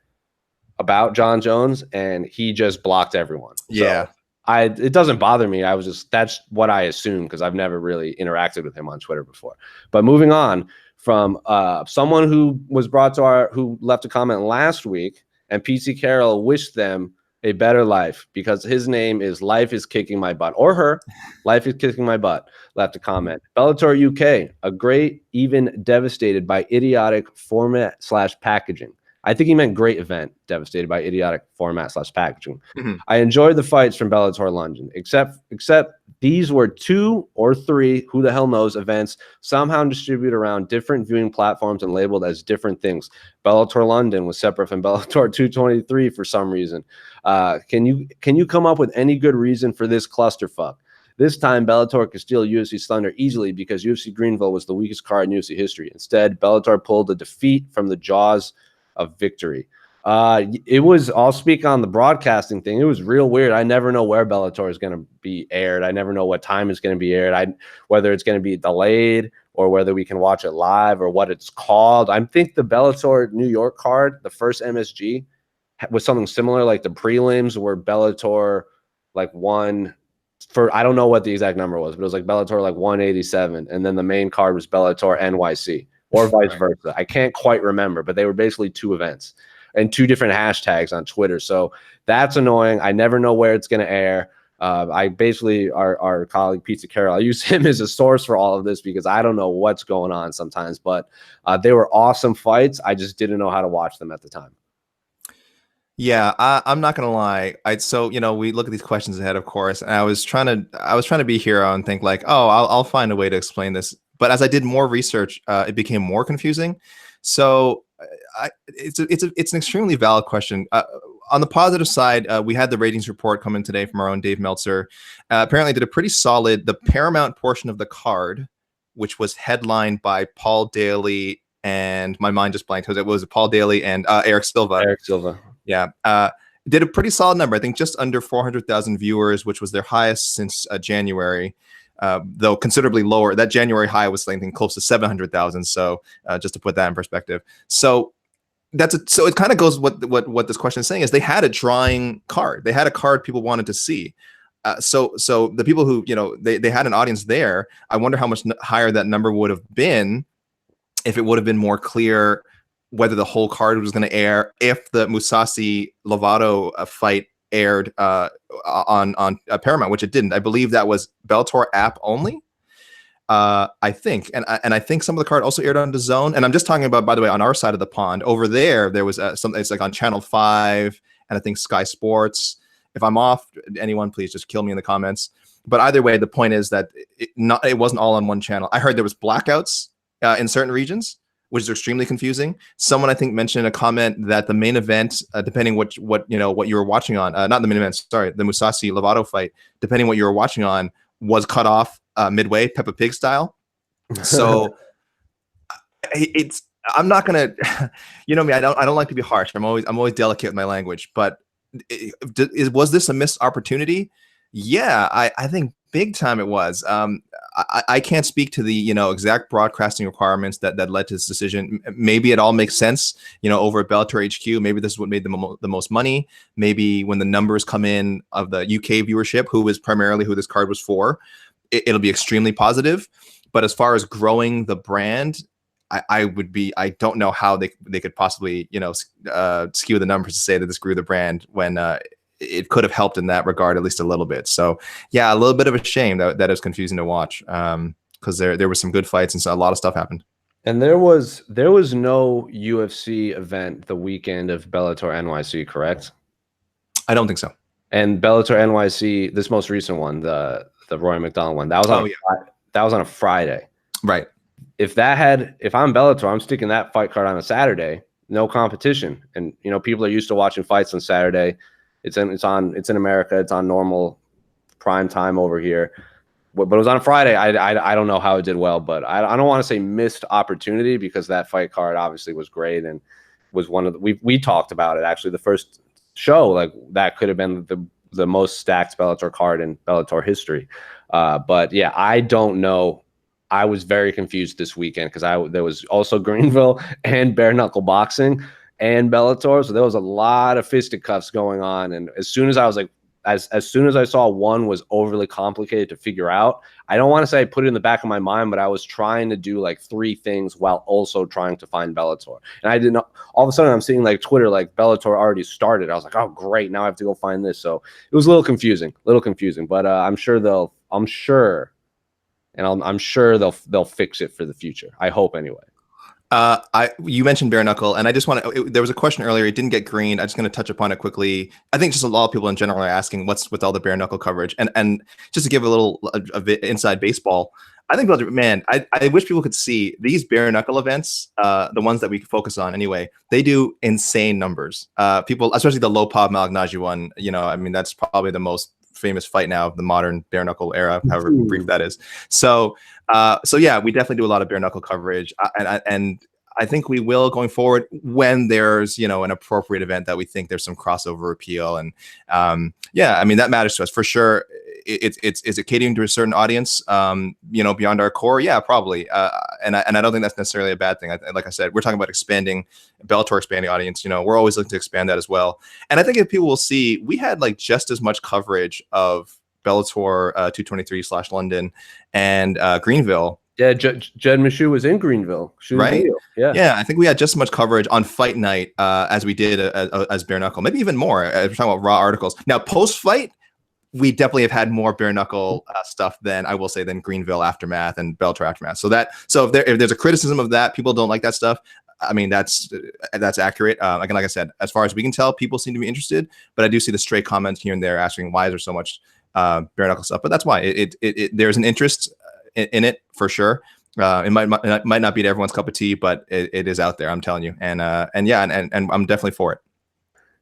about John Jones, and he just blocked everyone. Yeah, so it doesn't bother me. That's what I assume because I've never really interacted with him on Twitter before. But moving on from someone who was who left a comment last week, and PC Carroll wished them a better life because his name is Life is Kicking My Butt, or her Life is Kicking My Butt left a comment. Bellator UK, a great, even devastated by idiotic format / packaging. I think he meant great event, devastated by idiotic format / packaging. Mm-hmm. I enjoyed the fights from Bellator London, except these were 2 or 3, who the hell knows, events somehow distributed around different viewing platforms and labeled as different things. Bellator London was separate from Bellator 223 for some reason. Can you come up with any good reason for this clusterfuck? This time, Bellator could steal UFC's thunder easily because UFC Greenville was the weakest card in UFC history. Instead, Bellator pulled a defeat from the jaws of victory. I'll speak on the broadcasting thing. It was real weird. I never know where Bellator is going to be aired. I never know what time it's going to be aired. Whether it's going to be delayed or whether we can watch it live or what it's called. I think the Bellator New York card, the first MSG, was something similar, like the prelims where Bellator like won for, I don't know what the exact number was, but it was like Bellator like 187, and then the main card was Bellator NYC. Or vice versa. I can't quite remember, but they were basically 2 events and 2 different hashtags on Twitter. So that's annoying. I never know where it's going to air. I basically, our colleague Pizza Carroll, I use him as a source for all of this because I don't know what's going on sometimes. But they were awesome fights. I just didn't know how to watch them at the time. Yeah, I'm not gonna lie. So we look at these questions ahead, of course, and I was trying to be hero and think like, oh, I'll find a way to explain this. But as I did more research, it became more confusing. So it's an extremely valid question. On the positive side, we had the ratings report come in today from our own Dave Meltzer. Apparently, did a pretty solid. The Paramount portion of the card, which was headlined by Paul Daly and my mind just blanked. It was Paul Daly and Eric Silva. Eric Silva. Yeah. Did a pretty solid number. I think just under 400,000 viewers, which was their highest since January, though considerably lower. That January high was something close to 700,000. So just to put that in perspective. So so it kind of goes what this question is saying is they had a drawing card. They had a card people wanted to see. So the people who, they had an audience there. I wonder how much higher that number would have been if it would have been more clear whether the whole card was going to air, if the Mousasi Lovato fight aired on Paramount, which it didn't. I believe that was Bellator app only. I think, and I think some of the card also aired on DAZN. And I'm just talking about, by the way, on our side of the pond. Over there was something. It's like on Channel 5 and I think Sky Sports. If I'm off, anyone please just kill me in the comments. But either way, the point is that it wasn't all on one channel. I heard there was blackouts in certain regions, which is extremely confusing. Someone I think mentioned in a comment that the main event, depending what you were watching on, not the main event, sorry, the Mousasi Lovato fight, depending what you were watching on, was cut off midway, Peppa Pig style. So I'm not gonna, me, I don't like to be harsh. I'm always delicate with my language. But was this a missed opportunity? Yeah, I think big time it was. I can't speak to the exact broadcasting requirements that led to this decision. Maybe it all makes sense, over at Bellator HQ. Maybe this is what made the most money. Maybe when the numbers come in of the UK viewership, who is primarily who this card was for, it'll be extremely positive. But as far as growing the brand, I don't know how they could possibly skew the numbers to say that this grew the brand when it could have helped in that regard, at least a little bit. So yeah, a little bit of a shame that is confusing to watch, because there were some good fights and so a lot of stuff happened. And there was no UFC event the weekend of Bellator NYC, correct? I don't think so. And Bellator NYC, this most recent one, the Roy McDonald one, that was on a Friday. Right. If I'm Bellator, I'm sticking that fight card on a Saturday, no competition. And people are used to watching fights on Saturday. It's in America. It's on normal prime time over here. But it was on a Friday. I don't know how it did well, but I don't want to say missed opportunity, because that fight card obviously was great and was one of we talked about it actually the first show, like that could have been the most stacked Bellator card in Bellator history. But yeah, I don't know. I was very confused this weekend because there was also Greenville and bare knuckle boxing and Bellator, so there was a lot of fisticuffs going on. And as soon as I was like, as soon as I saw one was overly complicated to figure out, I don't want to say I put it in the back of my mind, but I was trying to do like three things while also trying to find Bellator. And I didn't. All of a sudden, I'm seeing like Twitter, like Bellator already started. I was like, oh great, now I have to go find this. So it was a little confusing. But I'm sure they'll fix it for the future. I hope anyway. You mentioned bare knuckle, and I just want to. There was a question earlier; it didn't get greened. I'm just going to touch upon it quickly. I think just a lot of people in general are asking what's with all the bare knuckle coverage, and just to give a little inside baseball. I think, man, I wish people could see these bare knuckle events, the ones that we focus on anyway. They do insane numbers. People, especially the Lopov Malignaggi one. I mean, that's probably the most famous fight now of the modern bare knuckle era, however brief that is. So yeah, we definitely do a lot of bare knuckle coverage, and I think we will going forward when there's an appropriate event that we think there's some crossover appeal, and yeah, I mean that matters to us for sure. Is it catering to a certain audience, beyond our core? Yeah, probably. And I don't think that's necessarily a bad thing. Like I said, we're talking about expanding Bellator, expanding audience. We're always looking to expand that as well. And I think if people will see, we had like just as much coverage of Bellator 223/London and Greenville. Yeah, Jed Meshew was in Greenville, right? Yeah. I think we had just as much coverage on fight night as we did as bare knuckle, maybe even more. We're talking about raw articles. Now, post fight, we definitely have had more bare knuckle stuff than Greenville Aftermath and Bellator Aftermath. So if there's a criticism of that, people don't like that stuff. I mean, that's accurate. Again, like I said, as far as we can tell, people seem to be interested, but I do see the stray comments here and there asking why is there so much bare knuckle stuff. But that's why there's an interest in it for sure. It might not be to everyone's cup of tea, but it is out there. I'm telling you, and I'm definitely for it.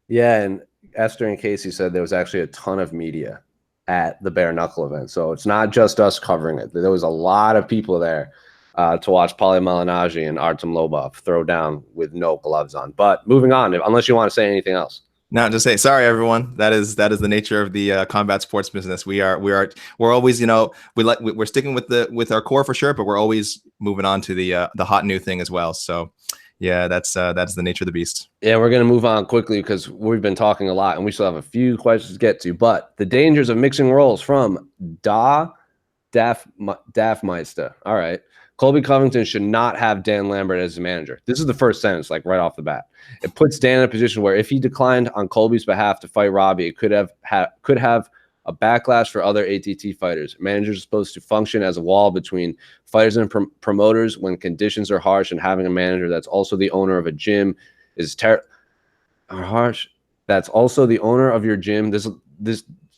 Yeah, and Esther and Casey said there was actually a ton of media at the bare knuckle event, so it's not just us covering it. There was a lot of people there to watch Paulie Malignaggi and Artem Lobov throw down with no gloves on. But moving on, unless you want to say anything else. No, just say sorry, everyone. That is the nature of the combat sports business. We're always, we're sticking with our core for sure, but we're always moving on to the hot new thing as well. So yeah, that's the nature of the beast. Yeah, we're gonna move on quickly because we've been talking a lot and we still have a few questions to get to. But the dangers of mixing roles from Daffmeister. All right. Colby Covington should not have Dan Lambert as his manager. This is the first sentence, like right off the bat. It puts Dan in a position where if he declined on Colby's behalf to fight Robbie, it could have a backlash for other ATT fighters. Managers are supposed to function as a wall between fighters and promoters when conditions are harsh, and having a manager that's also the owner of a gym is harsh. That's also the owner of your gym. This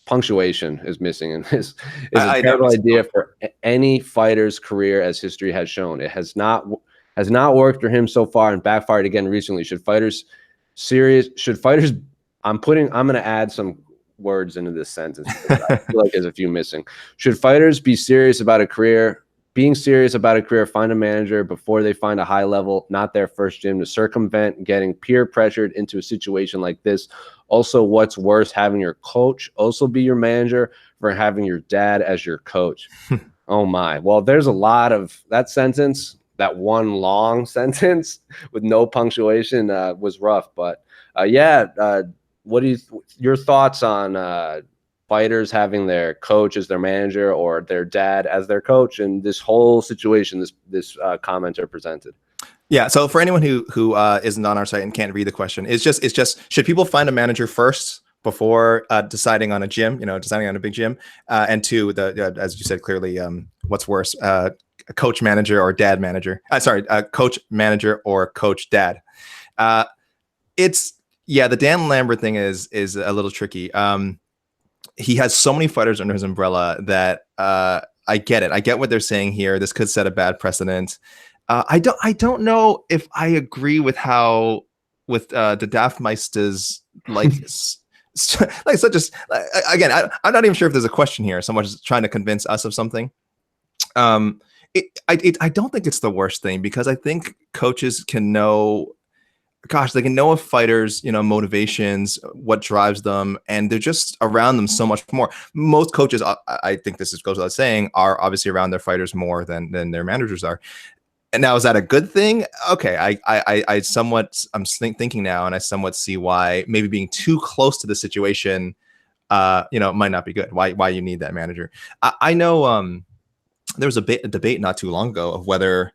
punctuation is missing, and this is a terrible idea for any fighter's career, as history has shown. It has not worked for him so far and backfired again recently. I'm going to add some words into this sentence because I feel like there's a few missing. Should fighters being serious about a career, find a manager before they find a high level, not their first gym, to circumvent getting peer pressured into a situation like this? Also, what's worse, having your coach also be your manager for having your dad as your coach? Oh my. Well, there's a lot of that sentence. That one long sentence with no punctuation was rough. But what do your thoughts on fighters having their coach as their manager or their dad as their coach, and this whole situation this commenter presented? Yeah. So for anyone who isn't on our site and can't read the question, it's just should people find a manager first before deciding on a gym, deciding on a big gym? And two, as you said clearly, what's worse, a coach manager or dad manager? Coach manager or coach dad. The Dan Lambert thing is a little tricky. He has so many fighters under his umbrella that I get it. I get what they're saying here. This could set a bad precedent. I don't know if I agree with the Daffmeisters again. I'm not even sure if there's a question here. Someone's trying to convince us of something. I don't think it's the worst thing, because I think coaches can know. Gosh, they can know a fighter's, motivations, what drives them, and they're just around them so much more. Most coaches, I think this goes without saying, are obviously around their fighters more than their managers are. And now, is that a good thing? Okay, I'm thinking now, and I somewhat see why maybe being too close to the situation, might not be good. Why you need that manager? I know there was a debate not too long ago of whether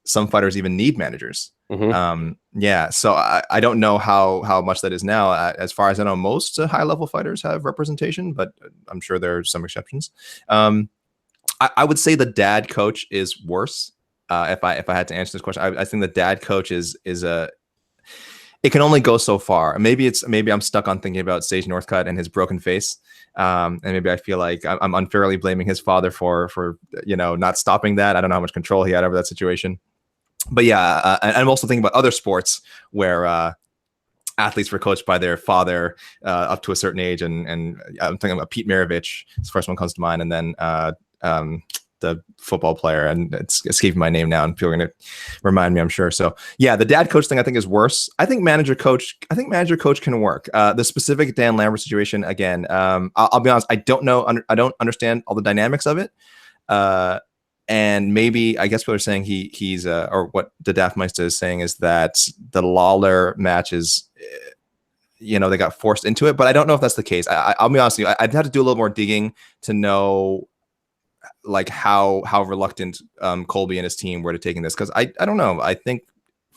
some fighters even need managers. Mm-hmm. So I don't know how much that is now. As far as I know, most high level fighters have representation, but I'm sure there are some exceptions. I would say the dad coach is worse. If I had to answer this question, I think the dad coach is it can only go so far. Maybe I'm stuck on thinking about Sage Northcutt and his broken face. And maybe I feel like I'm unfairly blaming his father for not stopping that. I don't know how much control he had over that situation. But yeah, and I'm also thinking about other sports where athletes were coached by their father up to a certain age, and I'm thinking about Pete Maravich. It's the first one comes to mind, and then the football player, and it's escaping my name now, and people are going to remind me, I'm sure. So yeah, the dad coach thing I think is worse. I think manager coach can work. The specific Dan Lambert situation, again, I'll be honest, I don't know. I don't understand all the dynamics of it. And maybe, I guess what they're saying, he's or what the Daffmeister is saying is that the Lawler match is, they got forced into it, but I don't know if that's the case. I'll be honest with you, I'd have to do a little more digging to know like how reluctant Colby and his team were to taking this, because I don't know. I think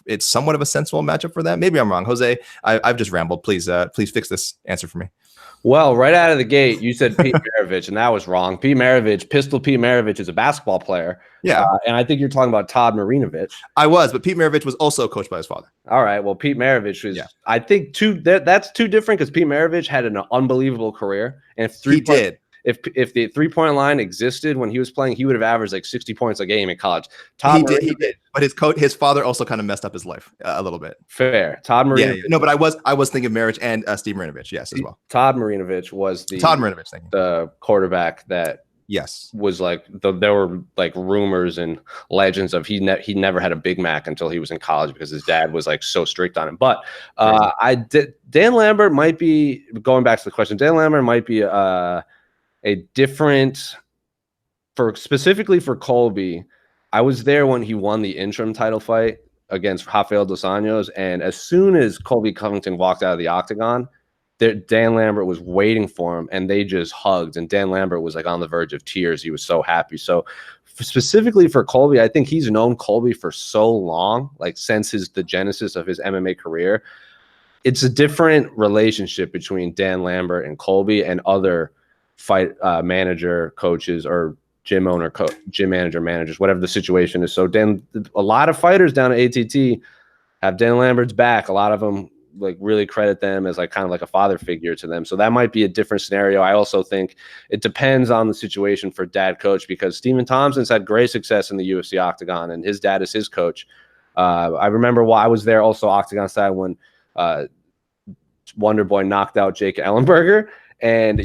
it's somewhat of a sensible matchup for them. Maybe I'm wrong. Jose, I've just rambled. Please fix this answer for me. Well, right out of the gate, you said Pete Maravich, and that was wrong. Pete Maravich, Pistol Pete Maravich, is a basketball player. Yeah, and I think you're talking about Todd Marinovich. I was, but Pete Maravich was also coached by his father. All right. Well, Pete Maravich was, Yeah. I think, that's too different because Pete Maravich had an unbelievable career. And He did. If the 3-point line existed when he was playing, he would have averaged like 60 points a game in college. He did. But his father also kind of messed up his life a little bit. Fair. Todd Marinovich. Yeah. No, but I was thinking Marriage and Steve Marinovich, yes, as well. Todd Marinovich was the quarterback that was like there were like rumors and legends of he never had a Big Mac until he was in college because his dad was like so strict on him. But Dan Lambert might be, going back to the question, Dan Lambert might be a different, specifically for Colby. I was there when he won the interim title fight against Rafael dos Anjos, and as soon as Colby Covington walked out of the octagon, Dan Lambert was waiting for him, and they just hugged, and Dan Lambert was like on the verge of tears. He was so happy. So specifically for Colby, I think he's known Colby for so long, like since the genesis of his MMA career. It's a different relationship between Dan Lambert and Colby and other fight manager, coaches, or gym owner, gym manager, managers, whatever the situation is. So a lot of fighters down at ATT have Dan Lambert's back. A lot of them like really credit them as like kind of like a father figure to them. So that might be a different scenario. I also think it depends on the situation for dad coach, because Stephen Thompson's had great success in the UFC octagon and his dad is his coach. I remember while I was there also octagon side when Wonder Boy knocked out Jake Ellenberger, and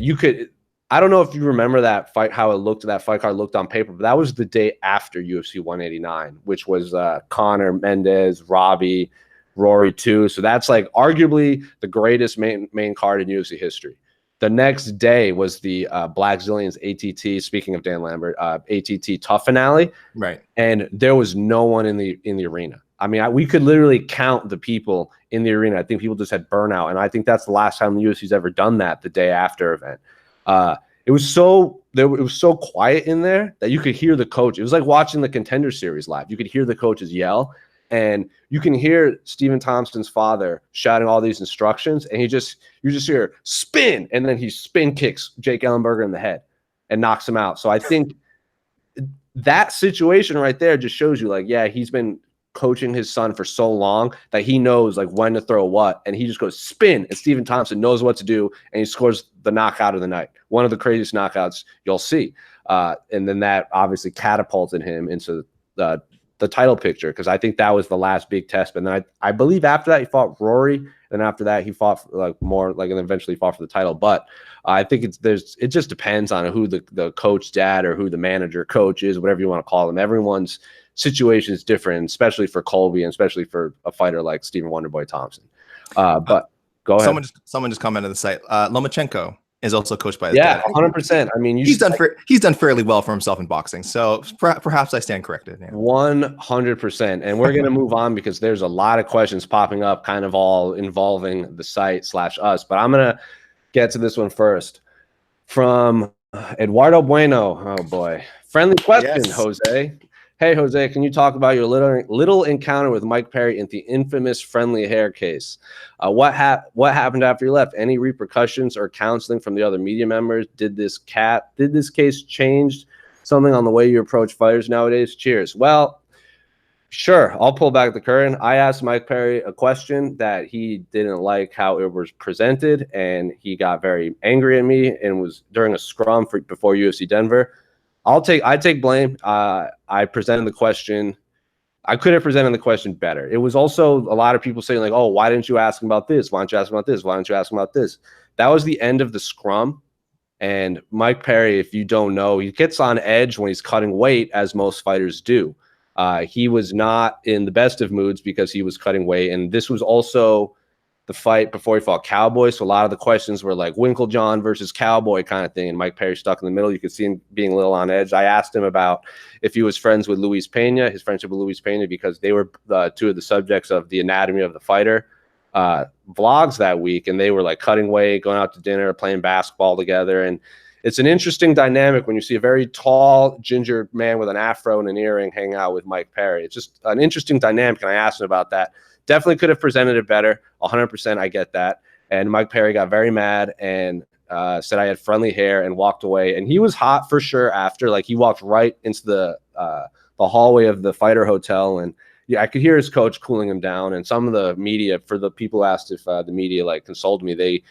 I don't know if you remember that fight, how it looked, that fight card looked on paper, but that was the day after UFC 189, which was Conor, Mendez, Robbie, Rory too. So that's like arguably the greatest main card in UFC history. The next day was the Black Zillions ATT, speaking of Dan Lambert, ATT Tough finale. Right. And there was no one in the arena. I mean, we could literally count the people in the arena. I think people just had burnout. And I think that's the last time the UFC's ever done that, the day after event. It was so quiet in there that you could hear the coach. It was like watching the Contender Series live. You could hear the coaches yell, and you can hear Stephen Thompson's father shouting all these instructions, and you just hear spin, and then he spin kicks Jake Ellenberger in the head and knocks him out. So I think that situation right there just shows you, like, yeah, he's been coaching his son for so long that he knows like when to throw what, and he just goes spin, and Stephen Thompson knows what to do, and he scores the knockout of the night, one of the craziest knockouts you'll see, and then that obviously catapulted him into the title picture, because I think that was the last big test. And then I believe after that he fought Rory, and after that he fought and eventually fought for the title. But I think it just depends on who the coach dad or who the manager coach is, whatever you want to call them. Everyone's situation is different, especially for Colby and especially for a fighter like Stephen Wonderboy Thompson. But go ahead. Someone just commented on the site. Lomachenko is also coached by his dad. 100%. I mean, he's done fairly well for himself in boxing, so perhaps I stand corrected. Yeah. 100%. And we're going to move on because there's a lot of questions popping up, kind of all involving the site / us. But I'm going to get to this one first from Eduardo Bueno. Oh boy, friendly question, yes. Jose. Hey, Jose, can you talk about your little encounter with Mike Perry in the infamous friendly hair case? What happened after you left? Any repercussions or counseling from the other media members? Did this case change something on the way you approach fighters nowadays? Cheers. Well, sure. I'll pull back the curtain. I asked Mike Perry a question that he didn't like how it was presented, and he got very angry at me, and was during a scrum before UFC Denver. I take blame. I presented the question. I could have presented the question better. It was also a lot of people saying like, oh, why didn't you ask him about this? Why didn't you ask him about this? Why didn't you ask him about this? That was the end of the scrum. And Mike Perry, if you don't know, he gets on edge when he's cutting weight, as most fighters do. He was not in the best of moods because he was cutting weight. And this was also the fight before he fought Cowboy. So a lot of the questions were like Winklejohn versus Cowboy kind of thing. And Mike Perry stuck in the middle. You could see him being a little on edge. I asked him about if he was friends with Luis Pena, his friendship with Luis Pena, because they were two of the subjects of the Anatomy of the Fighter vlogs that week. And they were like cutting weight, going out to dinner, playing basketball together. And it's an interesting dynamic when you see a very tall, ginger man with an afro and an earring hang out with Mike Perry. It's just an interesting dynamic. And I asked him about that. Definitely could have presented it better. 100%, I get that. And Mike Perry got very mad, and said I had friendly hair, and walked away. And he was hot for sure after. Like, he walked right into the hallway of the fighter hotel, and yeah, I could hear his coach cooling him down. And some of the media, for the people who asked if the media like consoled me,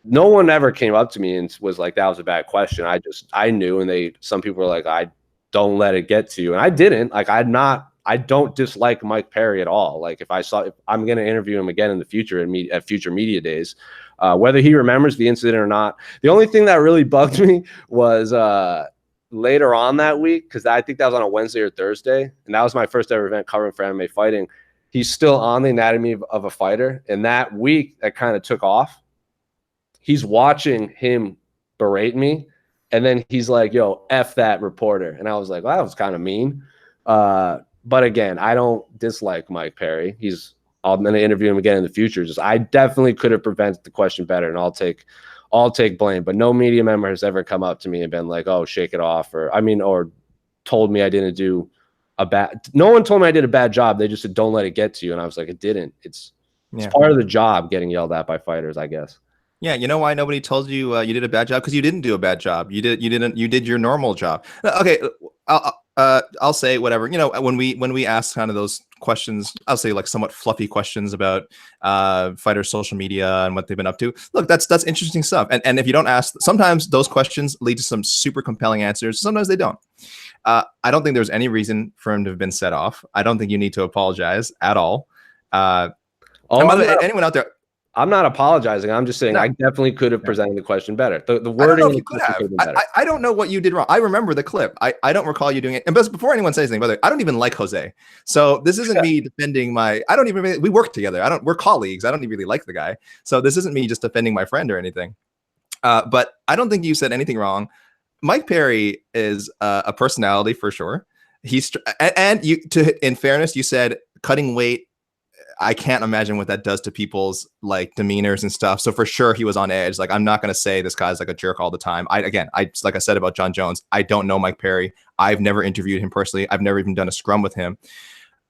no one ever came up to me and was like, that was a bad question. I knew, and some people were like, I don't let it get to you. And I didn't. Like, I don't dislike Mike Perry at all. Like, if I'm going to interview him again in the future at future media days, whether he remembers the incident or not. The only thing that really bugged me was later on that week, because I think that was on a Wednesday or Thursday, and that was my first ever event covering for MMA fighting. He's still on the Anatomy of a Fighter, and that week that kind of took off. He's watching him berate me, and then he's like, yo, F that reporter. And I was like, well, that was kind of mean. But again, I don't dislike Mike Perry. I'm going to interview him again in the future. I definitely could have prevented the question better, and I'll take blame. But no media member has ever come up to me and been like, oh, shake it off, or told me I didn't do no one told me I did a bad job. They just said, don't let it get to you. And I was like, it didn't. It's part of the job, getting yelled at by fighters, I guess. Yeah, you know why nobody told you you did a bad job? Because you didn't do a bad job. You did your normal job. Okay, I'll say whatever. You know, when we ask kind of those questions, I'll say like somewhat fluffy questions about fighters' social media and what they've been up to. Look, that's interesting stuff. And if you don't ask, sometimes those questions lead to some super compelling answers. Sometimes they don't. I don't think there's any reason for him to have been set off. I don't think you need to apologize at all. And by the way, anyone out there. I'm not apologizing. I'm just saying I definitely could have presented the question better. The wording. I don't know what you did wrong. I remember the clip. I don't recall you doing it. And before anyone says anything, by the way, I don't even like Jose. So this isn't me defending we work together. We're colleagues. I don't even really like the guy. So this isn't me just defending my friend or anything. But I don't think you said anything wrong. Mike Perry is a personality for sure. In fairness, you said cutting weight. I can't imagine what that does to people's like demeanors and stuff. So for sure he was on edge. Like, I'm not going to say this guy's like a jerk all the time. Like I said about John Jones, I don't know Mike Perry. I've never interviewed him personally. I've never even done a scrum with him.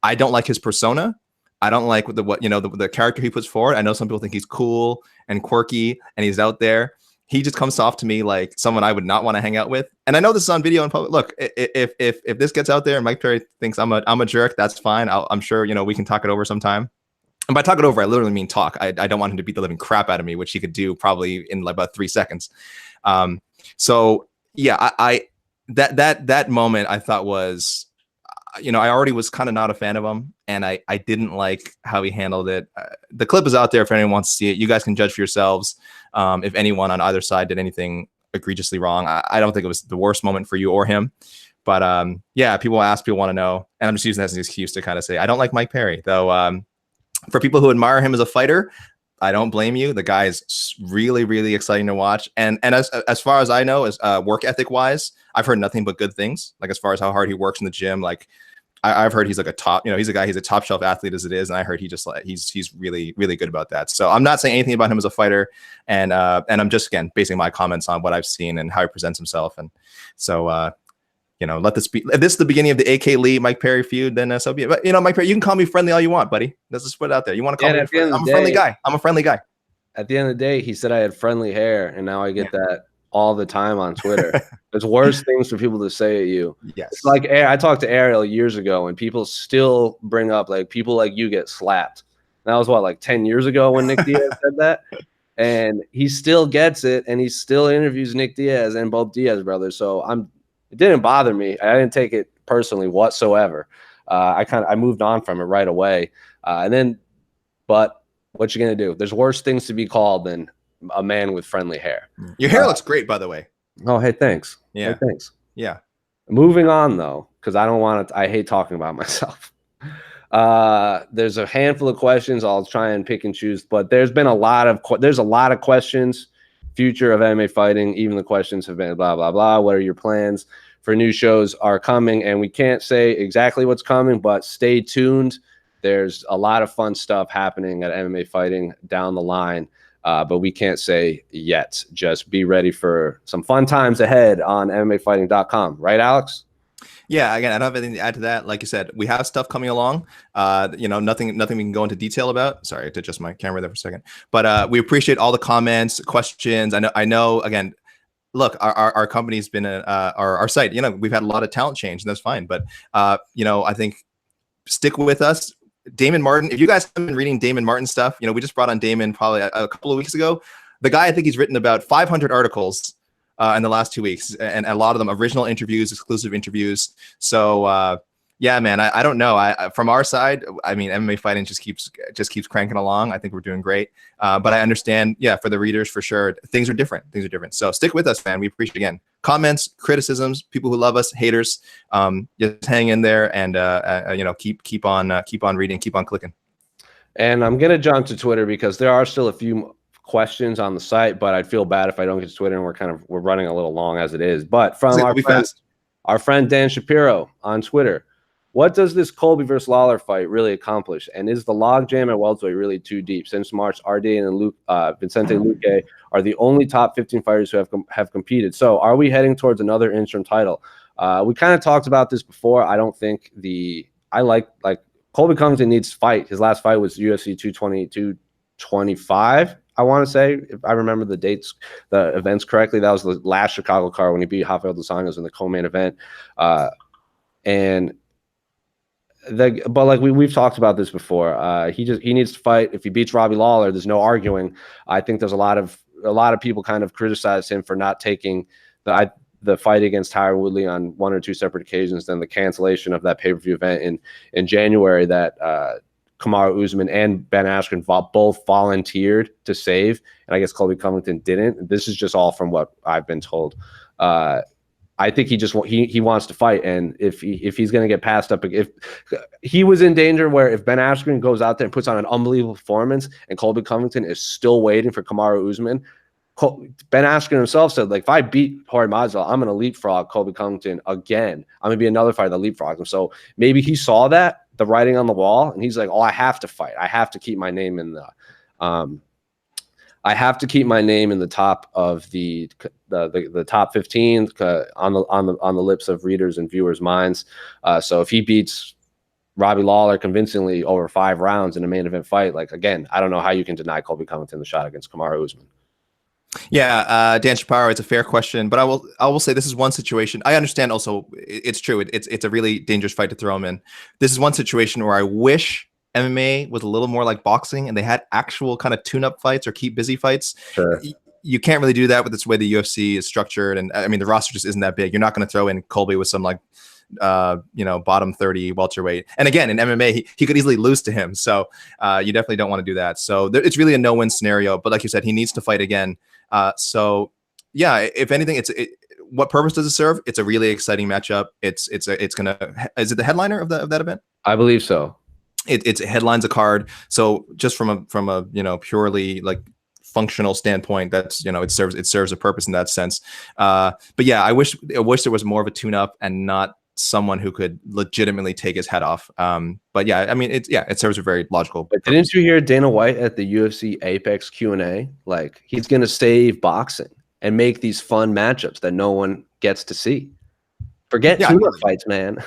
I don't like his persona. I don't like the character he puts forward. I know some people think he's cool and quirky and he's out there. He just comes off to me like someone I would not want to hang out with. And I know this is on video in public. Look, if this gets out there and Mike Perry thinks I'm a jerk, that's fine. I'm sure, we can talk it over sometime. And by talk it over, I literally mean talk. I don't want him to beat the living crap out of me, which he could do probably in like about 3 seconds. So yeah, that moment I thought was, I already was kind of not a fan of him, and I didn't like how he handled it. The clip is out there if anyone wants to see it. You guys can judge for yourselves if anyone on either side did anything egregiously wrong. I don't think it was the worst moment for you or him. But yeah, people want to know, and I'm just using that as an excuse to kind of say I don't like Mike Perry, though. For people who admire him as a fighter, I don't blame you. The guy is really, really exciting to watch. And as far as I know, as work ethic wise, I've heard nothing but good things. Like as far as how hard he works in the gym, like I've heard he's like he's a top shelf athlete as it is. And I heard he's really, really good about that. So I'm not saying anything about him as a fighter. And I'm just, again, basing my comments on what I've seen and how he presents himself. And so, let this be. If this is the beginning of the AK Lee Mike Perry feud, then so be it. But Mike Perry, you can call me friendly all you want, buddy. Let's just put it out there. You want to call me friendly? I'm a friendly guy. I'm a friendly guy. At the end of the day, he said I had friendly hair, and now I get that all the time on Twitter. There's worse things for people to say at you. Yes. It's like I talked to Ariel years ago, and people still bring up like people like you get slapped. That was like 10 years ago when Nick Diaz said that. And he still gets it, and he still interviews Nick Diaz and both Diaz brothers. So it didn't bother me. I didn't take it personally whatsoever. I moved on from it right away. But what you gonna do? There's worse things to be called than a man with friendly hair. Your hair looks great, by the way. Oh, hey, thanks. Yeah, hey, thanks. Yeah. Moving on though, because I don't want to. I hate talking about myself. There's a handful of questions. I'll try and pick and choose, but there's a lot of questions. Future of MMA fighting. Even the questions have been blah blah blah. What are your plans for new shows are coming? And we can't say exactly what's coming, but stay tuned. There's a lot of fun stuff happening at MMA fighting down the line, but we can't say yet. Just be ready for some fun times ahead on MMAfighting.com. Right, Alex? Yeah, again, I don't have anything to add to that. Like you said, we have stuff coming along. Nothing we can go into detail about. Sorry to adjust my camera there for a second. But we appreciate all the comments, questions. I know. Again, look, our company's been our site. We've had a lot of talent change, and that's fine. But I think stick with us. Damon Martin. If you guys have been reading Damon Martin stuff, we just brought on Damon probably a couple of weeks ago. The guy, I think he's written about 500 articles in the last 2 weeks, and a lot of them original interviews, exclusive interviews. So yeah, man, I don't know. From our side, I mean, MMA fighting just keeps cranking along. I think we're doing great. But I understand, yeah, for the readers, for sure, things are different. So stick with us, man. We appreciate, again, comments, criticisms, people who love us, haters. Just hang in there and keep on reading, keep on clicking. And I'm gonna jump to Twitter because there are still a few questions on the site, but I'd feel bad if I don't get to Twitter, and we're running a little long as it is. But from our friend Dan Shapiro on Twitter, what does this Colby versus Lawler fight really accomplish? And is the logjam at welterweight really too deep? Since March, RDA and Vicente Luque are the only top 15 fighters who have competed. So are we heading towards another interim title? We kind of talked about this before. I don't think Colby Covington needs to fight. His last fight was UFC 225. I want to say, if I remember the events correctly, that was the last Chicago card when he beat Rafael dos Anjos in the co-main event. But like we've talked about this before, he needs to fight. If he beats Robbie Lawler, there's no arguing. I think there's a lot of people kind of criticize him for not taking the fight against Tyron Woodley on one or two separate occasions, then the cancellation of that pay-per-view event in January that Kamaru Usman and Ben Askren both volunteered to save, and I guess Colby Covington didn't. This is just all from what I've been told. I think he wants to fight, and if he's going to get passed up, if he was in danger where if Ben Askren goes out there and puts on an unbelievable performance and Colby Covington is still waiting for Kamaru Usman, Ben Askren himself said, like, if I beat Jorge Masvidal, I'm going to leapfrog Colby Covington again. I'm going to be another fighter that leapfrogs him. So maybe he saw that, the writing on the wall, and he's like, oh, I have to fight. I have to keep my name in the top of the top 15 on the lips of readers and viewers' minds. So if he beats Robbie Lawler convincingly over 5 rounds in a main event fight, like, again, I don't know how you can deny Colby Covington the shot against Kamaru Usman. Yeah, Dan Shapiro, it's a fair question, but I will say this is one situation. I understand also, it's true. It's a really dangerous fight to throw him in. This is one situation where I wish MMA was a little more like boxing and they had actual kind of tune-up fights or keep busy fights. Sure. You can't really do that with this way the UFC is structured. And I mean, the roster just isn't that big. You're not going to throw in Colby with some bottom 30 welterweight. And again, in MMA, he could easily lose to him. So you definitely don't want to do that. So it's really a no-win scenario. But like you said, he needs to fight again. So yeah, if anything, what purpose does it serve? It's a really exciting matchup. Is it the headliner of that event? I believe so. It headlines a card. So just from a purely like functional standpoint, that's it serves a purpose in that sense. But yeah, I wish there was more of a tune-up and not someone who could legitimately take his head off. But yeah, I mean, it serves a very logical purpose. Didn't you hear Dana White at the UFC Apex Q&A? Like, he's going to save boxing and make these fun matchups that no one gets to see. Forget tune-up fights, man.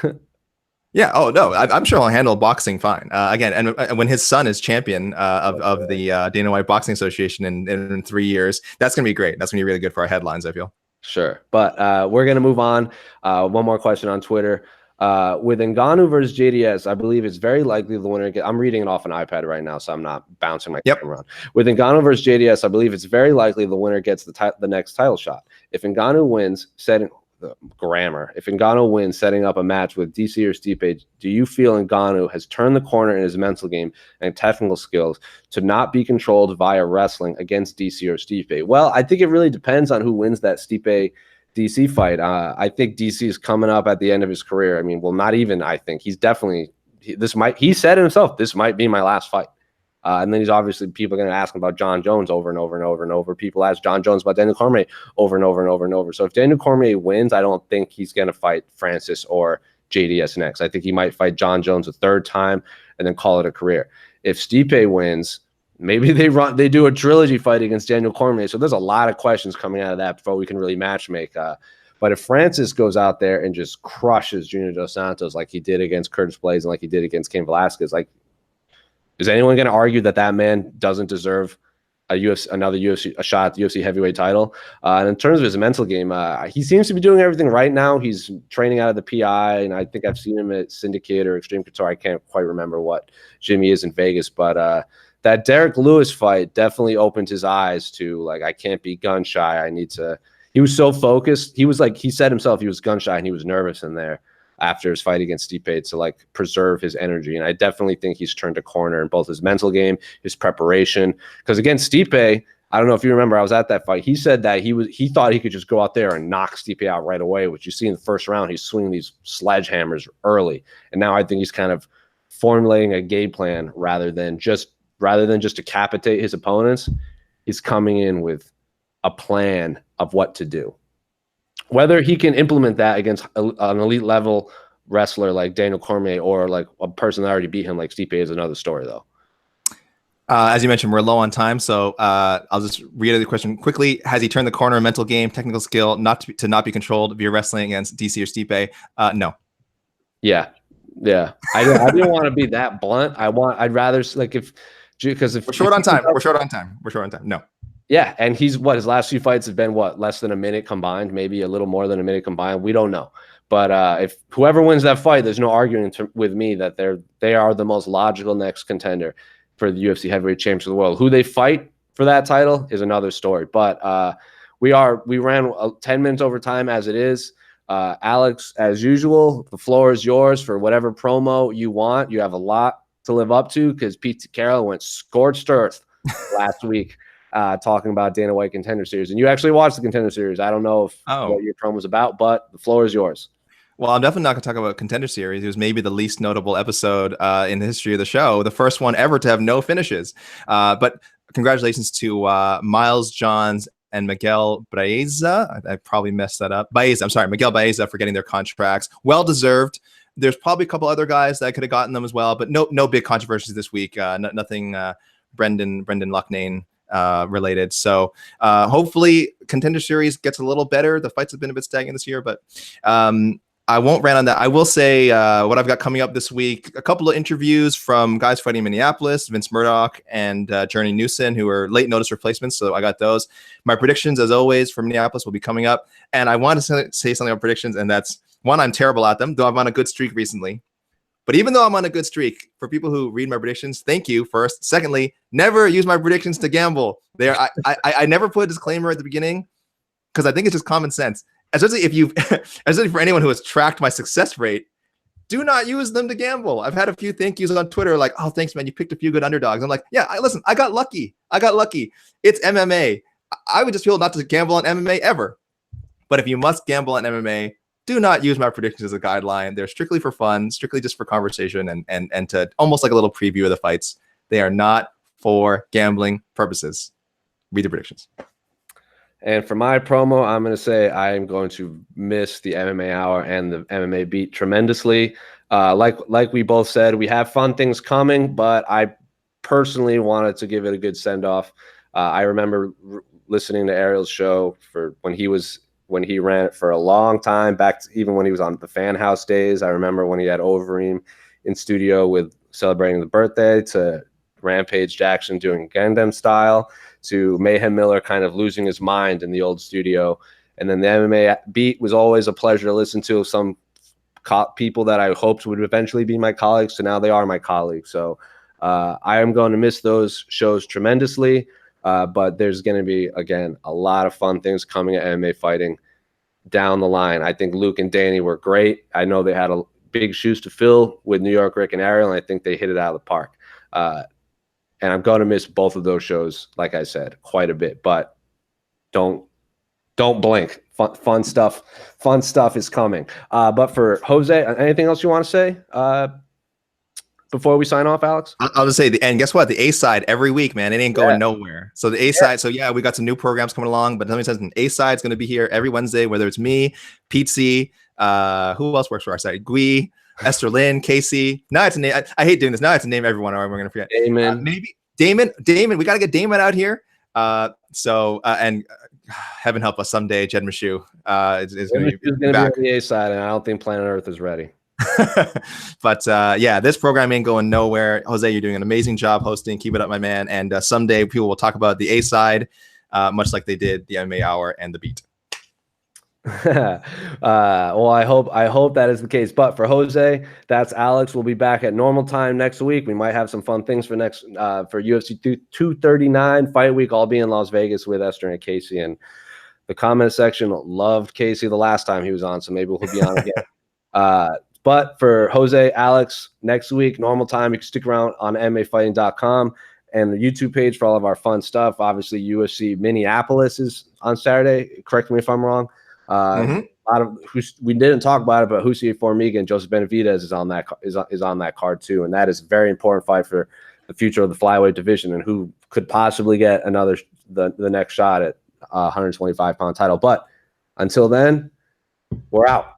Yeah. Oh no, I'm sure he'll handle boxing fine. Again, and when his son is champion of the Dana White Boxing Association in 3 years, that's gonna be great. That's gonna be really good for our headlines, I feel. Sure, but we're gonna move on. One more question on Twitter. With Ngannou versus JDS, I believe it's very likely the winner. I'm reading it off an iPad right now, so I'm not bouncing my camera around. With Ngannou versus JDS, I believe it's very likely the winner gets the next title shot. If Ngannou wins, if Ngannou wins setting up a match with DC or Stipe, do you feel Ngannou has turned the corner in his mental game and technical skills to not be controlled via wrestling against DC or Stipe? Well, I think it really depends on who wins that Stipe DC fight. I think DC is coming up at the end of his career. I mean, well, not even. I think he said himself, this might be my last fight. And then people are going to ask him about John Jones over and over and over and over. People ask John Jones about Daniel Cormier over and over and over and over. So if Daniel Cormier wins, I don't think he's going to fight Francis or JDS next. I think he might fight John Jones a third time and then call it a career. If Stipe wins, maybe they do a trilogy fight against Daniel Cormier. So there's a lot of questions coming out of that before we can really match make. But if Francis goes out there and just crushes Junior Dos Santos like he did against Curtis Blades and like he did against Cain Velasquez, like, is anyone going to argue that that man doesn't deserve a shot at the UFC heavyweight title? And in terms of his mental game, he seems to be doing everything right now. He's training out of the PI, and I think I've seen him at Syndicate or Extreme Couture. I can't quite remember what Jimmy is in Vegas, but that Derek Lewis fight definitely opened his eyes to, like, I can't be gun shy. He was so focused. He was like, he said himself, he was gun shy and he was nervous in there after his fight against Stipe to like preserve his energy. And I definitely think he's turned a corner in both his mental game, his preparation. Because against Stipe, I don't know if you remember, I was at that fight. He said that he thought he could just go out there and knock Stipe out right away, which you see in the first round. He's swinging these sledgehammers early. And now I think he's kind of formulating a game plan rather than just decapitate his opponents. He's coming in with a plan of what to do. Whether he can implement that against an elite level wrestler like Daniel Cormier or like a person that already beat him like Stipe is another story, though. As you mentioned, we're low on time, so I'll just reiterate the question quickly. Has he turned the corner in mental game, technical skill, not be controlled via wrestling against DC or Stipe? No. Yeah. I didn't want to be that blunt. I'd rather like if we're short on time. We're short on time. No. Yeah, and his last few fights have been less than a minute combined, maybe a little more than a minute combined. We don't know, but if whoever wins that fight, there's no arguing with me that they are the most logical next contender for the UFC heavyweight champions of the world. Who they fight for that title is another story. But we ran 10 minutes over time as it is. Alex, as usual, the floor is yours for whatever promo you want. You have a lot to live up to because Pete Carroll went scorched earth last week. Talking about Dana White Contender Series. And you actually watched the Contender Series. I don't know what your promo was about, but the floor is yours. Well, I'm definitely not going to talk about Contender Series. It was maybe the least notable episode in the history of the show, the first one ever to have no finishes. But congratulations to Miles Johns and Miguel Baeza. I probably messed that up. Miguel Baeza for getting their contracts. Well-deserved. There's probably a couple other guys that could have gotten them as well, but no big controversies this week. Nothing Brendan Lucknane related. So hopefully Contender Series gets a little better. The fights have been a bit stagnant this year, but I won't rant on that. I will say what I've got coming up this week, a couple of interviews from guys fighting in Minneapolis, Vince Murdoch and Journey Newson, who are late notice replacements. So I got those. My predictions, as always, from Minneapolis will be coming up. And I want to say something about predictions, and that's, one, I'm terrible at them, though I'm on a good streak recently. But even though I'm on a good streak, for people who read my predictions, thank you first. Secondly, never use my predictions to gamble. I never put a disclaimer at the beginning because I think it's just common sense. Especially for anyone who has tracked my success rate, do not use them to gamble. I've had a few thank yous on Twitter like, oh, thanks, man. You picked a few good underdogs. I'm like, yeah, listen, I got lucky. It's MMA. I would just feel not to gamble on MMA ever. But if you must gamble on MMA, do not use my predictions as a guideline. They're strictly for fun, strictly just for conversation and to almost like a little preview of the fights. They are not for gambling purposes. Read the predictions. And for my promo, I'm going to say I am going to miss the MMA Hour and the MMA Beat tremendously. Like we both said, we have fun things coming, but I personally wanted to give it a good send-off. I remember listening to Ariel's show for when he ran it for a long time, even when he was on the Fan House days. I remember when he had Overeem in studio with celebrating the birthday, to Rampage Jackson doing Gundam style, to Mayhem Miller kind of losing his mind in the old studio. And then the MMA Beat was always a pleasure to listen to. Some people that I hoped would eventually be my colleagues, so now they are my colleagues. So I am going to miss those shows tremendously. But there's going to be, again, a lot of fun things coming at MMA fighting down the line. I think Luke and Danny were great. I know they had a big shoes to fill with New York Rick and Ariel, and I think they hit it out of the park. And I'm going to miss both of those shows, like I said, quite a bit. But don't blink. Fun stuff is coming. But for Jose, anything else you want to say before we sign off, Alex? I'll just say, and guess what? The A side every week, man, it ain't going nowhere. So the A side, so yeah, we got some new programs coming along, but let me tell you something. A side's going to be here every Wednesday, whether it's me, Pete C, who else works for our site? Gui, Esther Lynn, Casey. Now I have to name. I hate doing this. Now I have to name everyone, or we're going to forget. Damon. Maybe Damon. We got to get Damon out here. And heaven help us someday, Jed Meshew is going to be back. on the A side, and I don't think Planet Earth is ready. But yeah, this program ain't going nowhere. Jose, you're doing an amazing job hosting. Keep it up, my man. And someday people will talk about the A side, much like they did the MMA Hour and the Beat. Well, I hope that is the case. But for Jose, that's Alex. We'll be back at normal time next week. We might have some fun things for UFC 239 fight week. I'll be in Las Vegas with Esther and Casey. And the comment section loved Casey the last time he was on, so maybe he'll be on again. But for Jose, Alex, next week, normal time, you can stick around on MMAfighting.com and the YouTube page for all of our fun stuff. Obviously, UFC Minneapolis is on Saturday. Correct me if I'm wrong. A lot of we didn't talk about it, but Hussey Formiga and Joseph Benavidez is on that card too, and that is a very important fight for the future of the flyweight division and who could possibly get the next shot at 125-pound title. But until then, we're out.